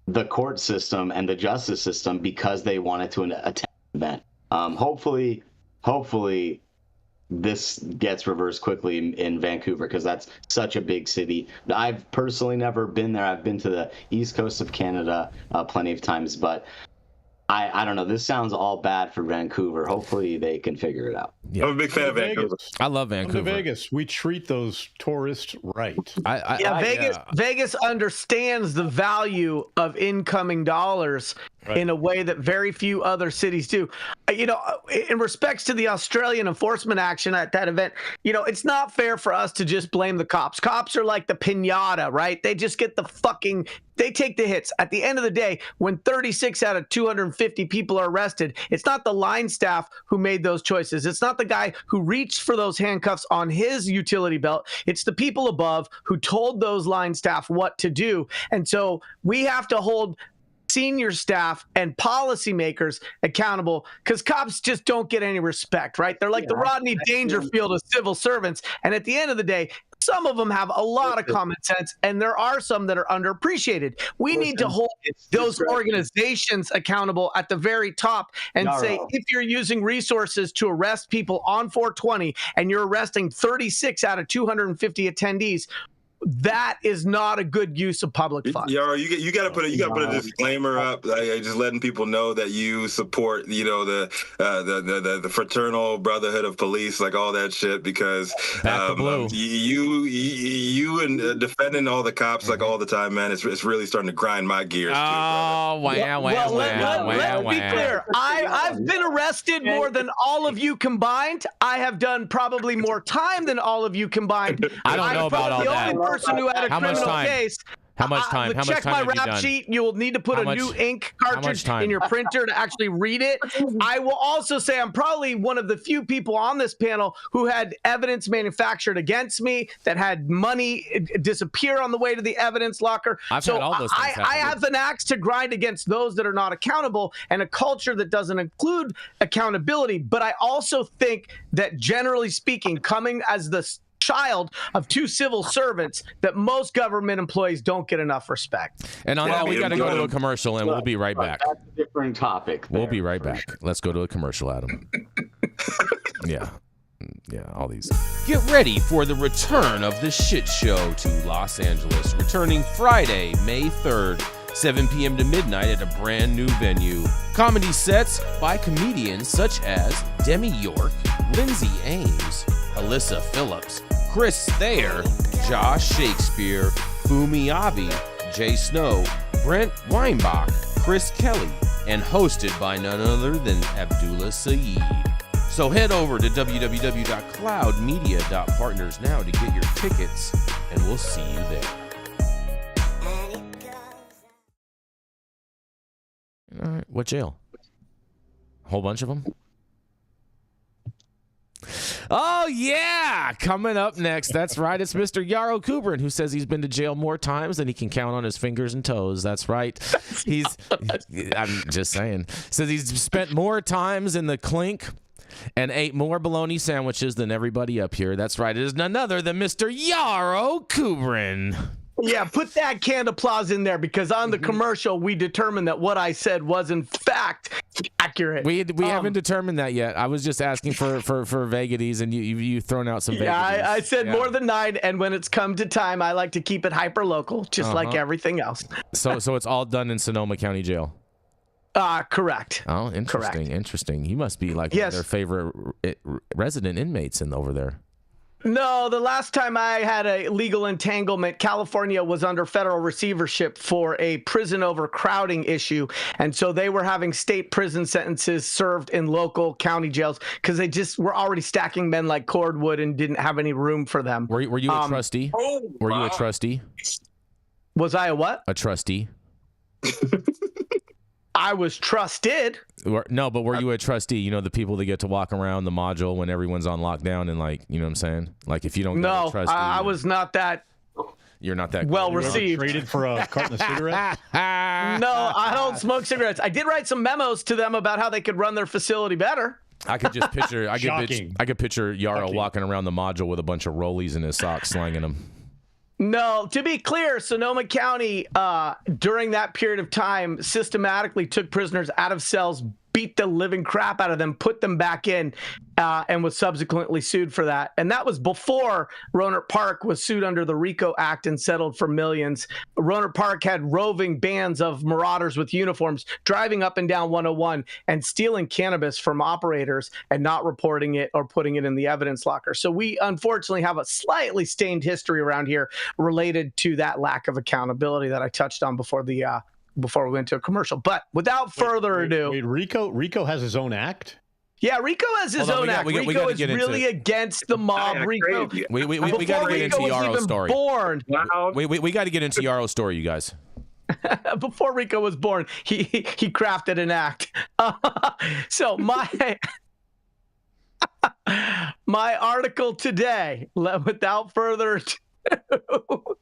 the court system and the justice system because they wanted to attend an event. Hopefully this gets reversed quickly in Vancouver, because that's such a big city. I've personally never been there. I've been to the east coast of Canada plenty of times, but I don't know. This sounds all bad for Vancouver. Hopefully they can figure it out. Yeah. I'm a big fan of Vancouver. I love Vancouver. Come to Vegas. We treat those tourists right. Vegas understands the value of incoming dollars in a way that very few other cities do. In respects to the Australian enforcement action at that event, it's not fair for us to just blame the cops. Cops are like the piñata, right? They just get they take the hits. At the end of the day, when 36 out of 250 people are arrested, it's not the line staff who made those choices. It's not the guy who reached for those handcuffs on his utility belt. It's the people above who told those line staff what to do. And so we have to hold senior staff and policymakers accountable, because cops just don't get any respect, right? They're like the Rodney Dangerfield of civil servants. And at the end of the day, some of them have a lot of common sense, and there are some that are underappreciated. We need to hold those organizations accountable at the very top and say, if you're using resources to arrest people on 420 and you're arresting 36 out of 250 attendees, that is not a good use of public funds. You got to put a disclaimer up, just letting people know that you support, the fraternal brotherhood of police, like all that shit, because you and defending all the cops like all the time, man. It's really starting to grind my gears. Let's be clear. I've been arrested more than all of you combined. I have done probably more time than all of you combined. I don't know about all that. Person who had a criminal case. How much time? How much check time my have you rap done? sheet. You will need to put a new ink cartridge in your printer to actually read it. I will also say I'm probably one of the few people on this panel who had evidence manufactured against me, that had money disappear on the way to the evidence locker. I've had all those things I have an axe to grind against those that are not accountable, and a culture that doesn't include accountability. But I also think that, generally speaking, coming as the child of two civil servants, that most government employees don't get enough respect. And on that, we got to go to a commercial, and we'll be right back. That's a different topic. We'll be right back. Let's go to a commercial, Adam. Yeah, all these. Get ready for the return of the shit show to Los Angeles, returning Friday, May 3rd, 7 p.m. to midnight at a brand new venue. Comedy sets by comedians such as Demi York, Lindsay Ames, Alyssa Phillips, Chris Thayer, Josh Shakespeare, Fumi Avi, Jay Snow, Brent Weinbach, Chris Kelly, and hosted by none other than Abdullah Saeed. So head over to www.cloudmedia.partners now to get your tickets, and we'll see you there. All right, what jail? A whole bunch of them? Oh, yeah. Coming up next. That's right. It's Mr. Yarrow Kubrin, who says he's been to jail more times than he can count on his fingers and toes. That's right. I'm just saying. Says he's spent more times in the clink and ate more bologna sandwiches than everybody up here. That's right. It is none other than Mr. Yarrow Kubrin. Yeah, put that canned applause in there, because on the commercial, we determined that what I said was, in fact, accurate. We haven't determined that yet. I was just asking for vagaries, and you've thrown out some vagaries. Yeah, I said more than 9, and when it's come to time, I like to keep it hyper-local, just like everything else. So it's all done in Sonoma County Jail? Correct. Oh, interesting, correct. Interesting. You must be like one of their favorite resident inmates over there. No, the last time I had a legal entanglement, California was under federal receivership for a prison overcrowding issue. And so they were having state prison sentences served in local county jails because they just were already stacking men like cordwood and didn't have any room for them. Were you a trustee? Were you a trustee? Was I a what? A trustee. I was trusted. No, but were you a trustee? You know, the people that get to walk around the module when everyone's on lockdown and, like, you know what I'm saying? Like, if you don't get a trustee. I was not that. You're not that well good. received. Traded for a carton of cigarettes? No, I don't smoke cigarettes. I did write some memos to them about how they could run their facility better. I could just picture. I could picture Yarrow Shocking. walking around the module with a bunch of rollies in his socks, slanging them. No, to be clear, Sonoma County, during that period of time, systematically took prisoners out of cells, beat the living crap out of them, put them back in, and was subsequently sued for that. And that was before Rohnert Park was sued under the RICO Act and settled for millions. Rohnert Park had roving bands of marauders with uniforms driving up and down 101 and stealing cannabis from operators and not reporting it or putting it in the evidence locker. So we unfortunately have a slightly stained history around here related to that lack of accountability that I touched on before we went to a commercial. But without further ado, Wait, Rico has his own act? yeah, Rico has his own act. Rico is really against the mob. Rico, we got to get into Yarrow's story. We got to get into Yarrow's story, you guys. Before Rico was born, he crafted an act. So my article today, without further ado,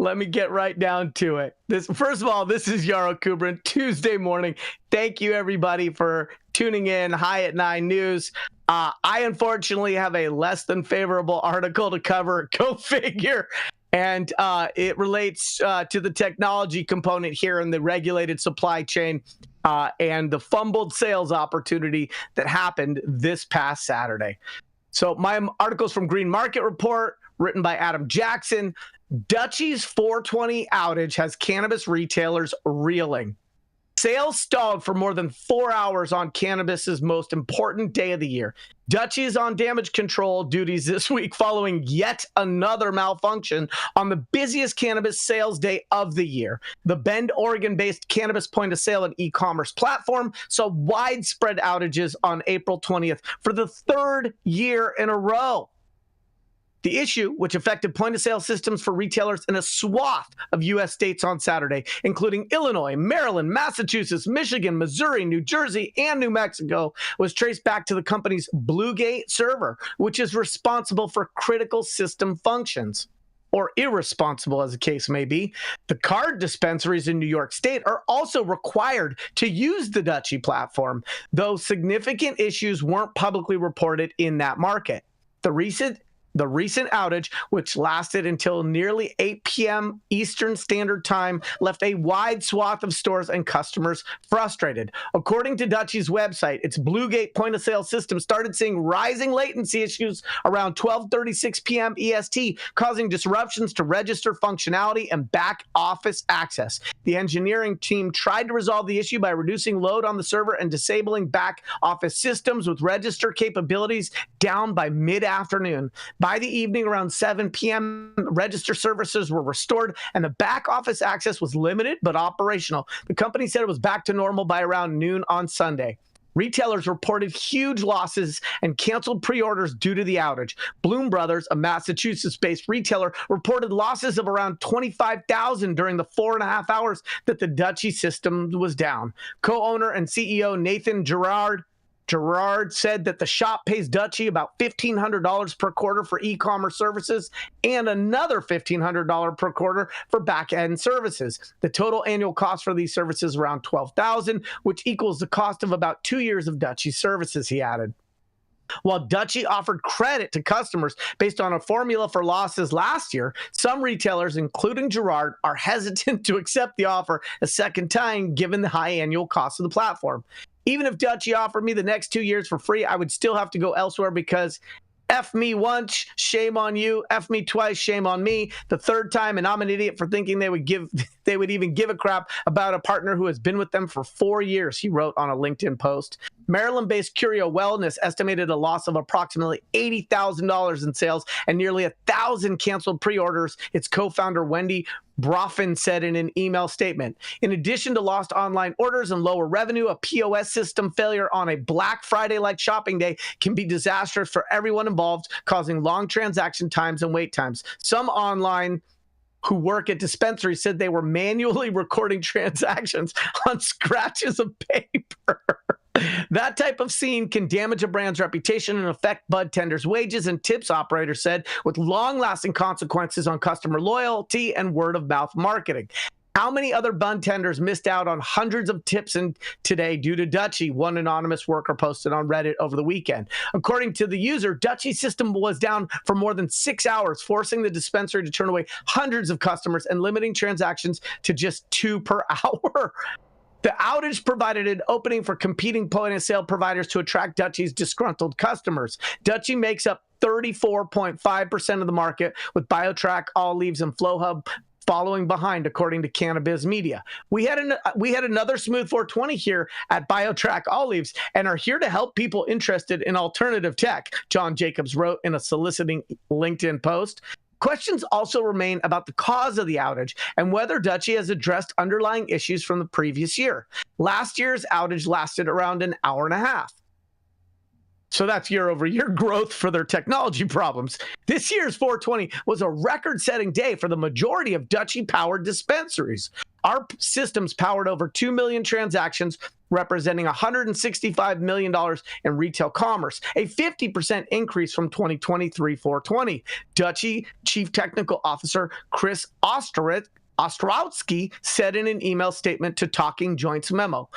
let me get right down to it. First of all, this is Yarrow Kubrin, Tuesday morning. Thank you, everybody, for tuning in. High at 9 News. I unfortunately have a less than favorable article to cover. Go figure. And it relates to the technology component here in the regulated supply chain and the fumbled sales opportunity that happened this past Saturday. So my article's from Green Market Report, written by Adam Jackson. Dutchie's 420 outage has cannabis retailers reeling. Sales stalled for more than 4 hours on cannabis's most important day of the year. Dutchie is on damage control duties this week following yet another malfunction on the busiest cannabis sales day of the year. The Bend, Oregon-based cannabis point-of-sale and e-commerce platform saw widespread outages on April 20th for the third year in a row. The issue, which affected point-of-sale systems for retailers in a swath of U.S. states on Saturday, including Illinois, Maryland, Massachusetts, Michigan, Missouri, New Jersey, and New Mexico, was traced back to the company's Bluegate server, which is responsible for critical system functions. Or irresponsible, as the case may be. The card dispensaries in New York State are also required to use the Dutchie platform, though significant issues weren't publicly reported in that market. The recent outage, which lasted until nearly 8 p.m. Eastern Standard Time, left a wide swath of stores and customers frustrated. According to Dutchie's website, its Bluegate point-of-sale system started seeing rising latency issues around 12:36 p.m. EST, causing disruptions to register functionality and back office access. The engineering team tried to resolve the issue by reducing load on the server and disabling back office systems with register capabilities down by mid-afternoon. By the evening, around 7 p.m., register services were restored and the back office access was limited but operational. The company said it was back to normal by around noon on Sunday. Retailers reported huge losses and canceled pre-orders due to the outage. Bloom Brothers, a Massachusetts-based retailer, reported losses of around $25,000 during the 4.5 hours that the Dutchie system was down. Co-owner and CEO Nathan Gerard said that the shop pays Dutchie about $1,500 per quarter for e-commerce services and another $1,500 per quarter for back-end services. The total annual cost for these services is around $12,000, which equals the cost of about 2 years of Dutchie services, he added. While Dutchie offered credit to customers based on a formula for losses last year, some retailers, including Gerard, are hesitant to accept the offer a second time given the high annual cost of the platform. Even if Dutchie offered me the next 2 years for free, I would still have to go elsewhere because F me once, shame on you. F me twice, shame on me. The third time, and I'm an idiot for thinking they would even give a crap about a partner who has been with them for 4 years, he wrote on a LinkedIn post. Maryland-based Curio Wellness estimated a loss of approximately $80,000 in sales and nearly 1,000 canceled pre-orders, its co-founder Wendy Broffin said in an email statement. In addition to lost online orders and lower revenue, a POS system failure on a Black Friday-like shopping day can be disastrous for everyone involved, causing long transaction times and wait times. Some online who work at dispensaries said they were manually recording transactions on scratches of paper. That type of scene can damage a brand's reputation and affect bud tenders' wages and tips, operators said, with long-lasting consequences on customer loyalty and word-of-mouth marketing. How many other bud tenders missed out on hundreds of tips today due to Dutchie? One anonymous worker posted on Reddit over the weekend. According to the user, Dutchie's system was down for more than 6 hours, forcing the dispensary to turn away hundreds of customers and limiting transactions to just 2 per hour. The outage provided an opening for competing point-of-sale providers to attract Dutchie's disgruntled customers. Dutchie makes up 34.5% of the market, with BioTrack, All Leaves, and FlowHub following behind, according to Cannabis Media. We had another smooth 420 here at BioTrack All Leaves and are here to help people interested in alternative tech, John Jacobs wrote in a soliciting LinkedIn post. Questions also remain about the cause of the outage and whether Dutchie has addressed underlying issues from the previous year. Last year's outage lasted around an hour and a half. So that's year-over-year growth for their technology problems. This year's 420 was a record-setting day for the majority of Dutchie-powered dispensaries. Our systems powered over 2 million transactions, representing $165 million in retail commerce, a 50% increase from 2023 420. Dutchie Chief Technical Officer Chris Ostrowski said in an email statement to Talking Joints memo.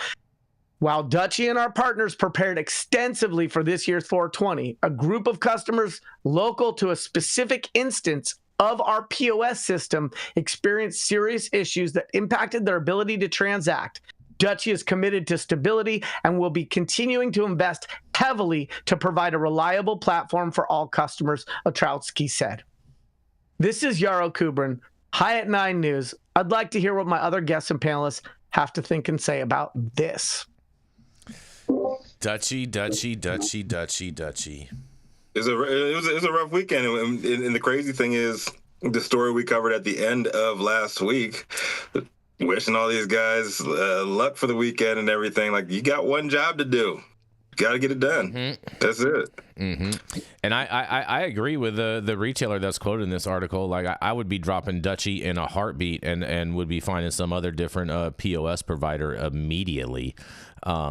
While Dutchie and our partners prepared extensively for this year's 420, a group of customers local to a specific instance of our POS system experienced serious issues that impacted their ability to transact. Dutchie is committed to stability and will be continuing to invest heavily to provide a reliable platform for all customers, Ostrowski said. This is Yarrow Kubrin, High at 9 News. I'd like to hear what my other guests and panelists have to think and say about this. Dutchie. It was a rough weekend, and the crazy thing is the story we covered at the end of last week. Wishing all these guys luck for the weekend and everything. Like, you got one job to do. Got to get it done. Mm-hmm. That's it. Mm-hmm. And I agree with the retailer that's quoted in this article. Like, I would be dropping Dutchie in a heartbeat and would be finding some other different POS provider immediately.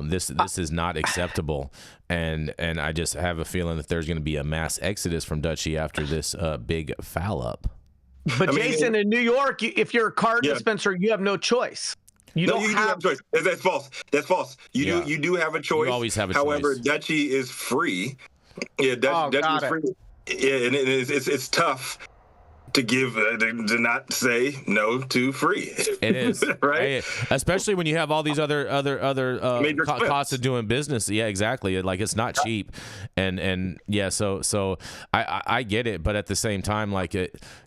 This is not acceptable. And I just have a feeling that there's going to be a mass exodus from Dutchie after this big foul up. But Jason, in New York, if you're a card dispenser, you have no choice. You do have a choice. That's false. That's false. You do have a choice. You always have a However, choice. Dutchie is free. Yeah, Dutchie is free. Yeah, and it's tough to give to not say no to free. It is right, especially when you have all these other costs of doing business. Yeah, exactly. Like, it's not cheap, and yeah. So I get it, but at the same time, like,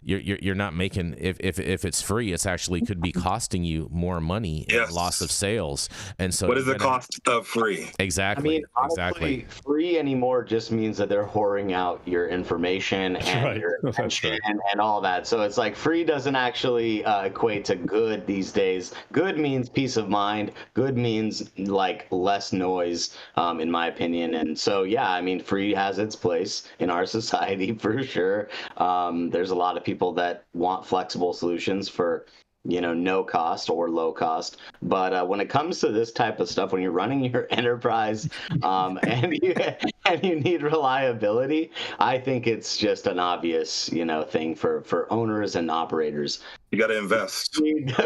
you're not making if it's free, it's actually could be costing you more money and loss of sales. And so, what is the cost of free? Exactly. I mean, honestly, free anymore just means that they're whoring out your information and your attention and all that. So it's like free doesn't actually equate to good these days. Good means peace of mind. Good means like less noise, in my opinion. And so, yeah, I mean, free has its place in our society for sure. There's a lot of people that want flexible solutions for, no cost or low cost. But when it comes to this type of stuff, when you're running your enterprise and you need reliability, I think it's just an obvious, thing for owners and operators. You got to invest.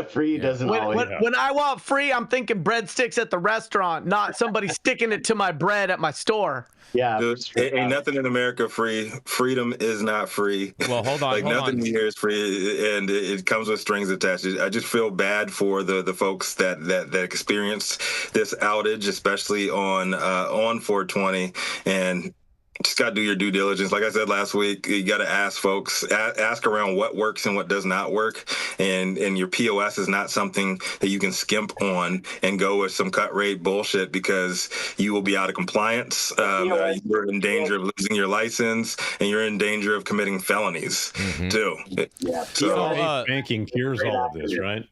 Free doesn't always. When I want free, I'm thinking breadsticks at the restaurant, not somebody sticking it to my bread at my store. Yeah, dude, ain't nothing in America free. Freedom is not free. Well, hold on. Nothing here is free, and it comes with strings attached. I just feel bad for the folks that experienced this outage, especially on 420, and just got to do your due diligence. Like I said last week, you got to ask folks, ask around what works and what does not work. And your POS is not something that you can skimp on and go with some cut rate bullshit, because you will be out of compliance. You're in danger of losing your license, and you're in danger of committing felonies too. Yeah. So banking cures all of this, right?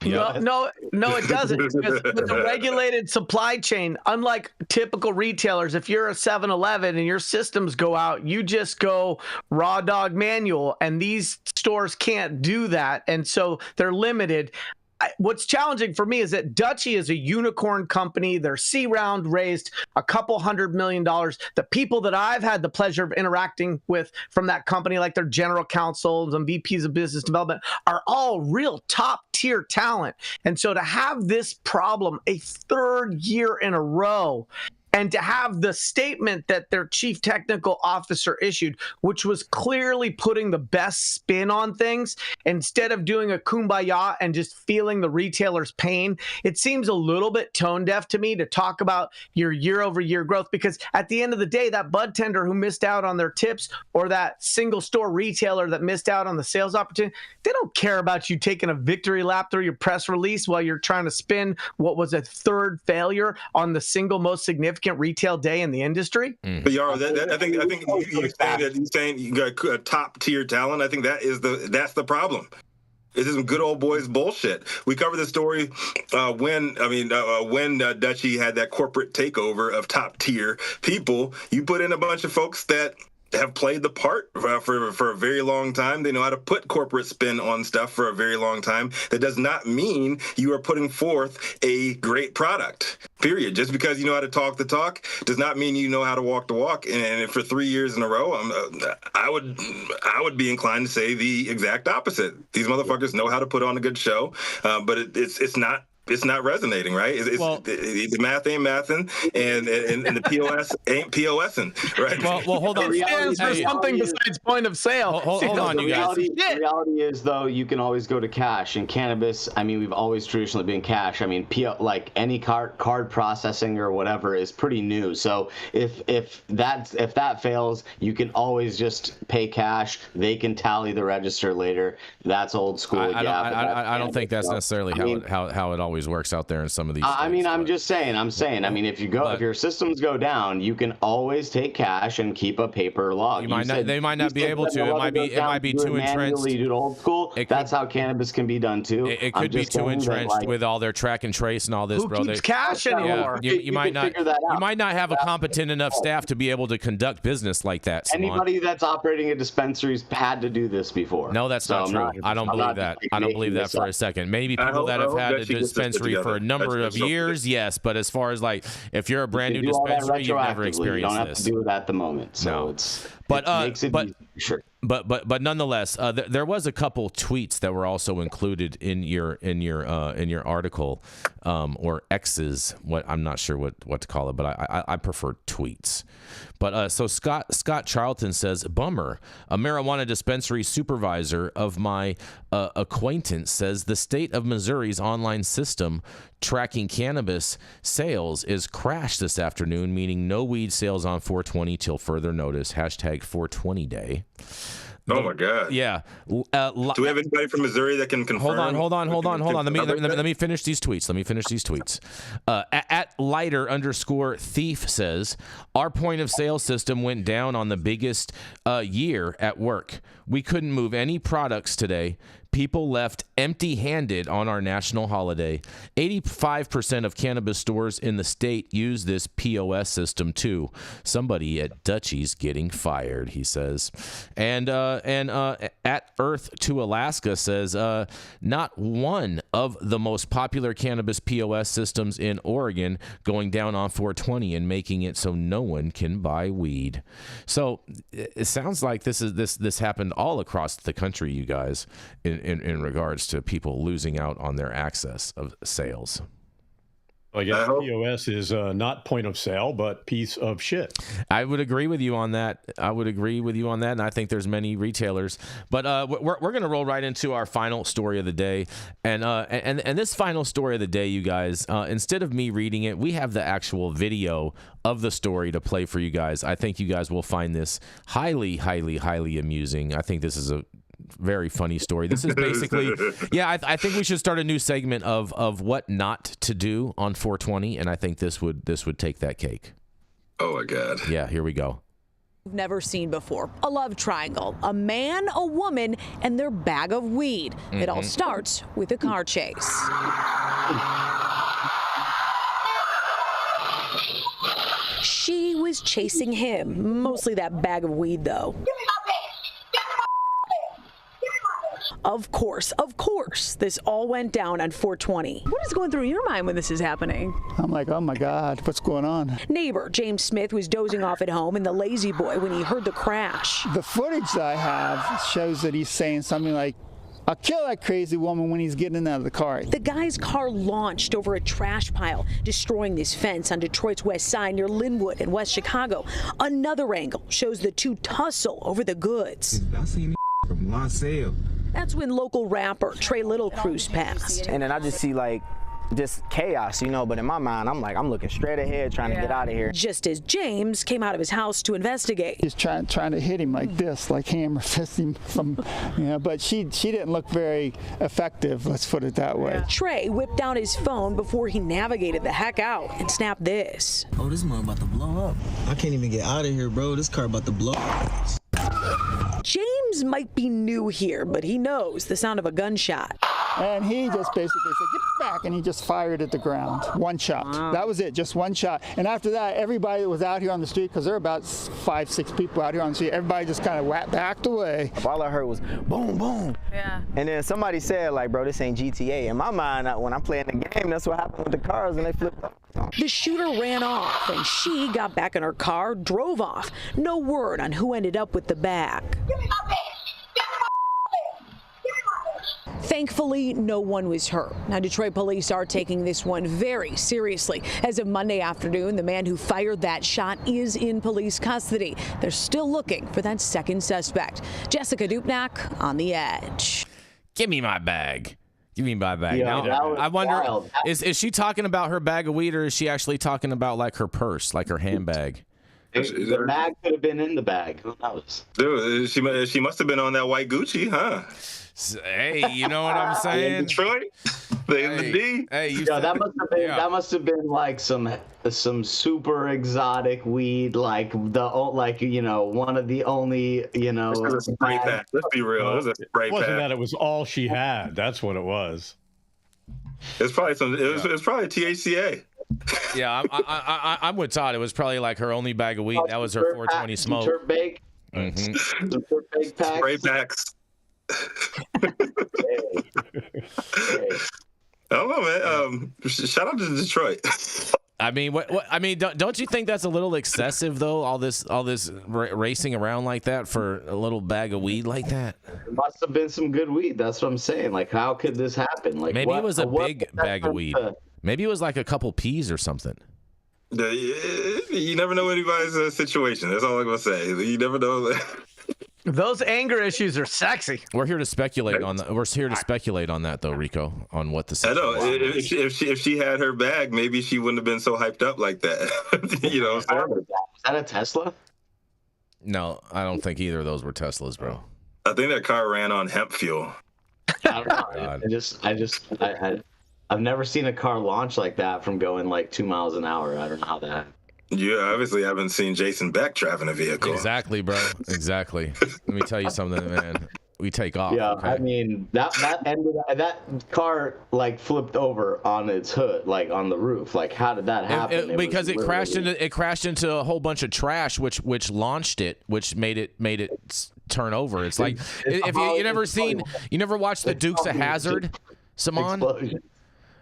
Yep. No, it doesn't. Because with a regulated supply chain, unlike typical retailers, if you're a 7-Eleven and your systems go out, you just go raw dog manual, and these stores can't do that, and so they're limited. what's challenging for me is that Dutchie is a unicorn company. Their C round raised a couple $100 million. The people that I've had the pleasure of interacting with from that company, like their general counsels and VPs of business development, are all real top tier talent. And so to have this problem a third year in a row, and to have the statement that their chief technical officer issued, which was clearly putting the best spin on things, instead of doing a kumbaya and just feeling the retailer's pain, it seems a little bit tone deaf to me to talk about your year-over-year growth, because at the end of the day, that bud tender who missed out on their tips, or that single store retailer that missed out on the sales opportunity, they don't care about you taking a victory lap through your press release while you're trying to spin what was a third failure on the single most significant retail day in the industry. But Yarrow, I think you're saying you got a top tier talent. I think that's the problem. This is some good old boys bullshit. We covered the story when Dutchie had that corporate takeover of top tier people. You put in a bunch of folks that have played the part for a very long time. They know how to put corporate spin on stuff for a very long time. That does not mean you are putting forth a great product, period. Just because you know how to talk the talk does not mean you know how to walk the walk. And for 3 years in a row, I would be inclined to say the exact opposite. These motherfuckers know how to put on a good show, but it's not resonating, right? The math ain't mathing, and the POS ain't POSing, right? Well, hold on. It stands for something besides point of sale. Hold on, you guys. The reality is, though, you can always go to cash. In cannabis, I mean, we've always traditionally been cash. I mean, like any card processing or whatever is pretty new. So if that fails, you can always just pay cash. They can tally the register later. That's old school. I don't think that's necessarily how it always works out there in some of these states. I mean, I'm saying. I mean, if your systems go down, you can always take cash and keep a paper log. They might not be able to. It might be too entrenched. Old school. That's how cannabis can be done too. It could be too entrenched with all their track and trace and all this, bro. Who keeps cash anymore? Yeah, you might not have a competent enough staff to be able to conduct business like that. Anybody that's operating a dispensary has had to do this before. No, that's not true. I don't believe that. I don't believe that for a second. Maybe people that have had a dispensary for a number of years, yes, but as far as like if you're a brand new dispensary, you've never experienced this. You don't have to do it at the moment. So it makes it easy, sure. But nonetheless, there was a couple tweets that were also included in your article, or X's. I'm not sure what to call it, but I prefer tweets. But so Scott Charlton says, bummer. A marijuana dispensary supervisor of my acquaintance says the state of Missouri's online system tracking cannabis sales is crashed this afternoon, meaning no weed sales on 420 till further notice. Hashtag 420 day. Oh my God! Yeah. Do we have anybody from Missouri that can confirm? Hold on. Let me finish these tweets. At lighter_thief says, our point of sale system went down on the biggest year at work. We couldn't move any products today. People left empty-handed on our national holiday. 85% of cannabis stores in the state use this POS system too. Somebody at Dutchie's getting fired, he says. And at Earth to Alaska says, not one of the most popular cannabis POS systems in Oregon going down on 420 and making it so no one can buy weed. So it sounds like this happened all across the country, you guys, in regards to people losing out on their access of sales. I guess POS is not point of sale, but piece of shit. I would agree with you on that. And I think there's many retailers. But we're going to roll right into our final story of the day. And this final story of the day, you guys, instead of me reading it, we have the actual video of the story to play for you guys. I think you guys will find this highly, highly, highly amusing. I think this is a very funny story. This is basically, I think we should start a new segment of what not to do on 420, and I think this would take that cake. Oh my God. Yeah, here we go. Never seen before. A love triangle, a man, a woman, and their bag of weed. It all starts with a car chase. She was chasing him, mostly that bag of weed though. Of course, this all went down on 420. What is going through your mind when this is happening? I'm like, oh my God, what's going on? Neighbor James Smith was dozing off at home in the Lazy Boy when he heard the crash. The footage that I have shows that he's saying something like, I'll kill that crazy woman when he's getting out of the car. The guy's car launched over a trash pile, destroying this fence on Detroit's west side near Linwood in West Chicago. Another angle shows the two tussle over the goods. I seen from Lonsale. That's when local rapper Trey Little cruised past. And then I just see like just chaos, you know, but in my mind, I'm looking straight ahead trying to get out of here. Just as James came out of his house to investigate. He's trying to hit him like this, like hammer fist him from, you know, but she didn't look very effective, let's put it that way. Trey whipped out his phone before he navigated the heck out and snapped this. Oh, this mother about to blow up. I can't even get out of here, bro. This car about to blow up. James might be new here, but he knows the sound of a gunshot. And he just basically said, get back, and he just fired at the ground. One shot. Wow. That was it, just one shot. And after that, everybody that was out here on the street, because there are about 5-6 people out here on the street, everybody just kind of backed away. All I heard was boom, boom. Yeah. And then somebody said, like, bro, this ain't GTA. In my mind, when I'm playing the game, that's what happened with the cars, and they flipped up. The shooter ran off, and she got back in her car, drove off. No word on who ended up with the bag. Thankfully, no one was hurt. Now, Detroit police are taking this one very seriously. As of Monday afternoon, the man who fired that shot is in police custody. They're still looking for that second suspect. Jessica Dupnack on The Edge. Give me my bag. Give me my bag. Yeah, now, I wonder, wild. is she talking about her bag of weed, or is she actually talking about like her purse, like her handbag? The bag could have been in the bag. Who knows? Dude, she must have been on that white Gucci, huh? Hey, you know what I'm saying? Detroit, the D. Hey, that must have been like some super exotic weed, like you know, one of the only, you know. It was a spray pack. Let's be real. It was a spray pack. It wasn't that it was all she had. That's what it was. It's probably it's probably THCA. Yeah, I'm with Todd. It was probably like her only bag of weed. That was her 420 smoke. Turp bake. Spray packs. I don't know, man. Shout out to Detroit. I mean, I mean, don't you think that's a little excessive though? All this racing around like that for a little bag of weed like that. It must have been some good weed. That's what I'm saying. Like, how could this happen? Like, maybe it was a big bag of weed. Maybe it was like a couple peas or something. You never know anybody's situation. That's all I'm gonna say. You never know. Those anger issues are sexy. We're here to speculate on that. We're here to speculate on that, though, Rico, on what the situation is. If she had her bag, maybe she wouldn't have been so hyped up like that. You know what I'm saying? Was that a Tesla? No, I don't think either of those were Teslas, bro. I think that car ran on hemp fuel. I don't know. I've never seen a car launch like that from going like 2 miles an hour. I don't know how that happened. You obviously haven't seen Jason Beck driving a vehicle. Exactly, bro. Exactly. Let me tell you something, man. We take off. Yeah, okay? I mean that car like flipped over on its hood, like on the roof. Like, how did that happen? Because it crashed into a whole bunch of trash, which launched it, which made it turn over. It's like if you never watched the Dukes of Hazzard, Saman. Explosion.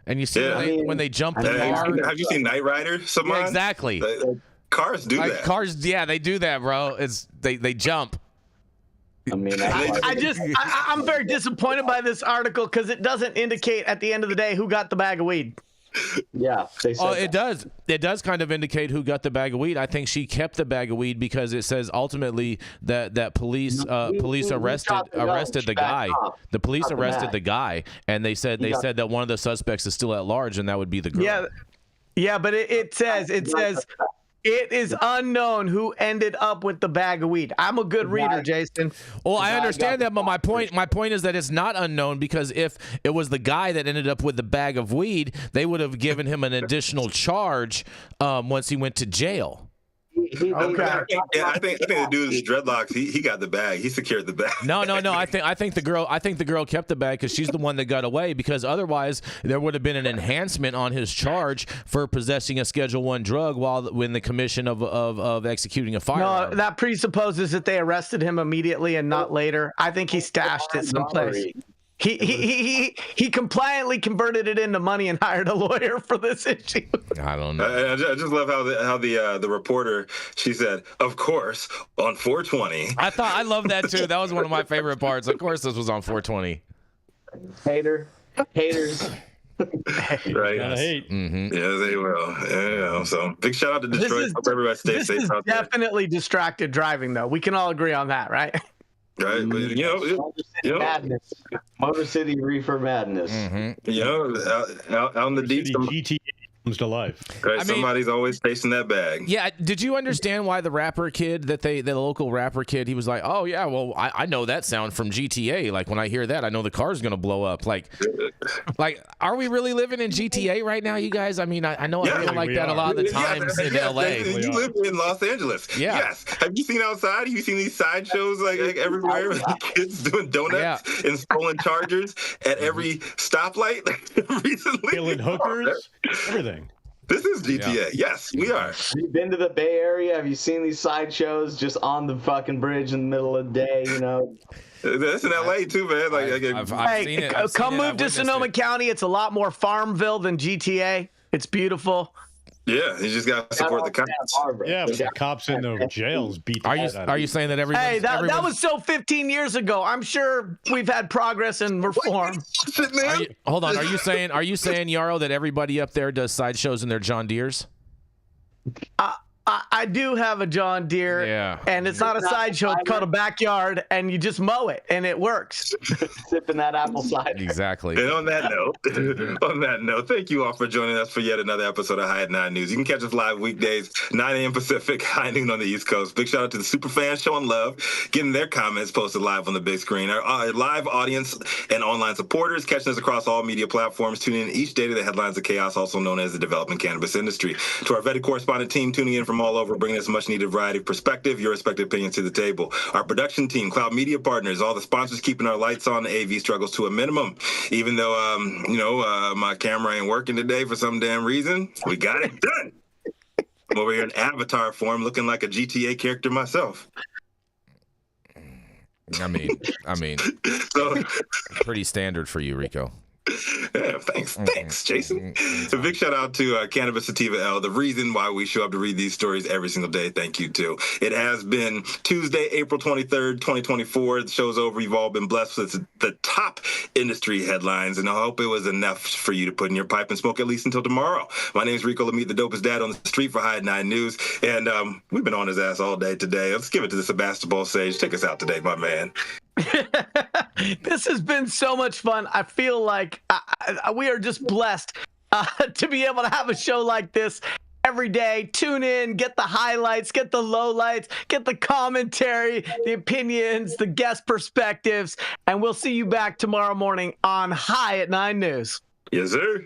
And you see when they jump the car. Have you seen Knight Rider? Saman? Yeah, exactly. Cars do that. Cars, yeah, they do that, bro. They jump. I mean, I'm very disappointed by this article because it doesn't indicate at the end of the day who got the bag of weed. Yeah, they said it does. It does kind of indicate who got the bag of weed. I think she kept the bag of weed because it says ultimately that police arrested the guy. The police arrested the guy, and they said that one of the suspects is still at large, and that would be the girl. Yeah, but it says it is unknown who ended up with the bag of weed. I'm a good reader, Jason. Well, I understand that, but my point is that it's not unknown, because if it was the guy that ended up with the bag of weed, they would have given him an additional charge once he went to jail. Okay. I think the dude with dreadlocks, he got the bag. He secured the bag. No. I think the girl kept the bag because she's the one that got away. Because otherwise, there would have been an enhancement on his charge for possessing a Schedule I drug while in the commission of executing a firearm. No, that presupposes that they arrested him immediately and not later. I think he stashed it someplace. He compliantly converted it into money and hired a lawyer for this issue. I don't know. I just love how the reporter, she said, of course, on 420. I love that too. That was one of my favorite parts. Of course, this was on 420. Haters. Right. Gotta hate. Mm-hmm. Yeah, they will. Yeah. So big shout out to Detroit. Hope everybody stays safe out there. Definitely distracted driving, though. We can all agree on that, right? Right, but Madness. Motor City Reefer Madness. Mm-hmm. Out in the deep, GTA comes to life. Right, somebody's always chasing that bag. Yeah, did you understand why the rapper kid the local rapper kid, he was like, oh yeah, well I know that sound from GTA. Like when I hear that, I know the car's gonna blow up. Like are we really living in GTA right now, you guys? I mean, I know I feel like that a lot of the times in LA. You live in Los Angeles. Yeah. Yes. Have you seen outside? Have you seen these sideshows like everywhere? Kids doing donuts and stolen chargers at every stoplight recently. Killing hookers, everything. This is GTA. Yeah. Yes, we are. Have you been to the Bay Area? Have you seen these sideshows just on the fucking bridge in the middle of the day, you know? That's in LA too, man. I've seen it. Come move to Sonoma County. It's a lot more Farmville than GTA. It's beautiful. Yeah, you just got to support the cops. Yeah, but the cops in the jails beat the shit out of Are you saying that everyone? Hey, that was so 15 years ago. I'm sure we've had progress and reform. Hold on. Are you saying Yarrow that everybody up there does sideshows in their John Deeres? I do have a John Deere, and it's not a sideshow. It's called a backyard, and you just mow it, and it works. Sipping that apple cider. Exactly. And on that note, thank you all for joining us for yet another episode of High at 9 News. You can catch us live weekdays, 9 a.m. Pacific, high noon on the East Coast. Big shout out to the super fans showing love, getting their comments posted live on the big screen. Our live audience and online supporters catching us across all media platforms, tuning in each day to the headlines of chaos, also known as the development cannabis industry. To our vetted correspondent team tuning in from all over, bringing us much needed variety of perspective, your respective opinions to the table. Our production team, Cloud Media Partners, all the sponsors keeping our lights on, the AV struggles to a minimum. Even though, my camera ain't working today for some damn reason, we got it done. I'm over here in avatar form looking like a GTA character myself. I mean, so pretty standard for you, Rico. Yeah, thanks, Jason. So big shout out to Cannabis Sativa L, the reason why we show up to read these stories every single day. Thank you, too. It has been Tuesday, April 23rd, 2024. The show's over. You've all been blessed with the top industry headlines, and I hope it was enough for you to put in your pipe and smoke at least until tomorrow. My name is Rico Lamitte, the dopest dad on the street for High at 9 News, and we've been on his ass all day today. Let's give it to the Sebastopol Sage. Take us out today, my man. This has been so much fun. I feel like we are just blessed to be able to have a show like this every day. Tune in, get the highlights, get the lowlights, get the commentary, the opinions, the guest perspectives, and we'll see you back tomorrow morning on High at 9 News. Yes, sir.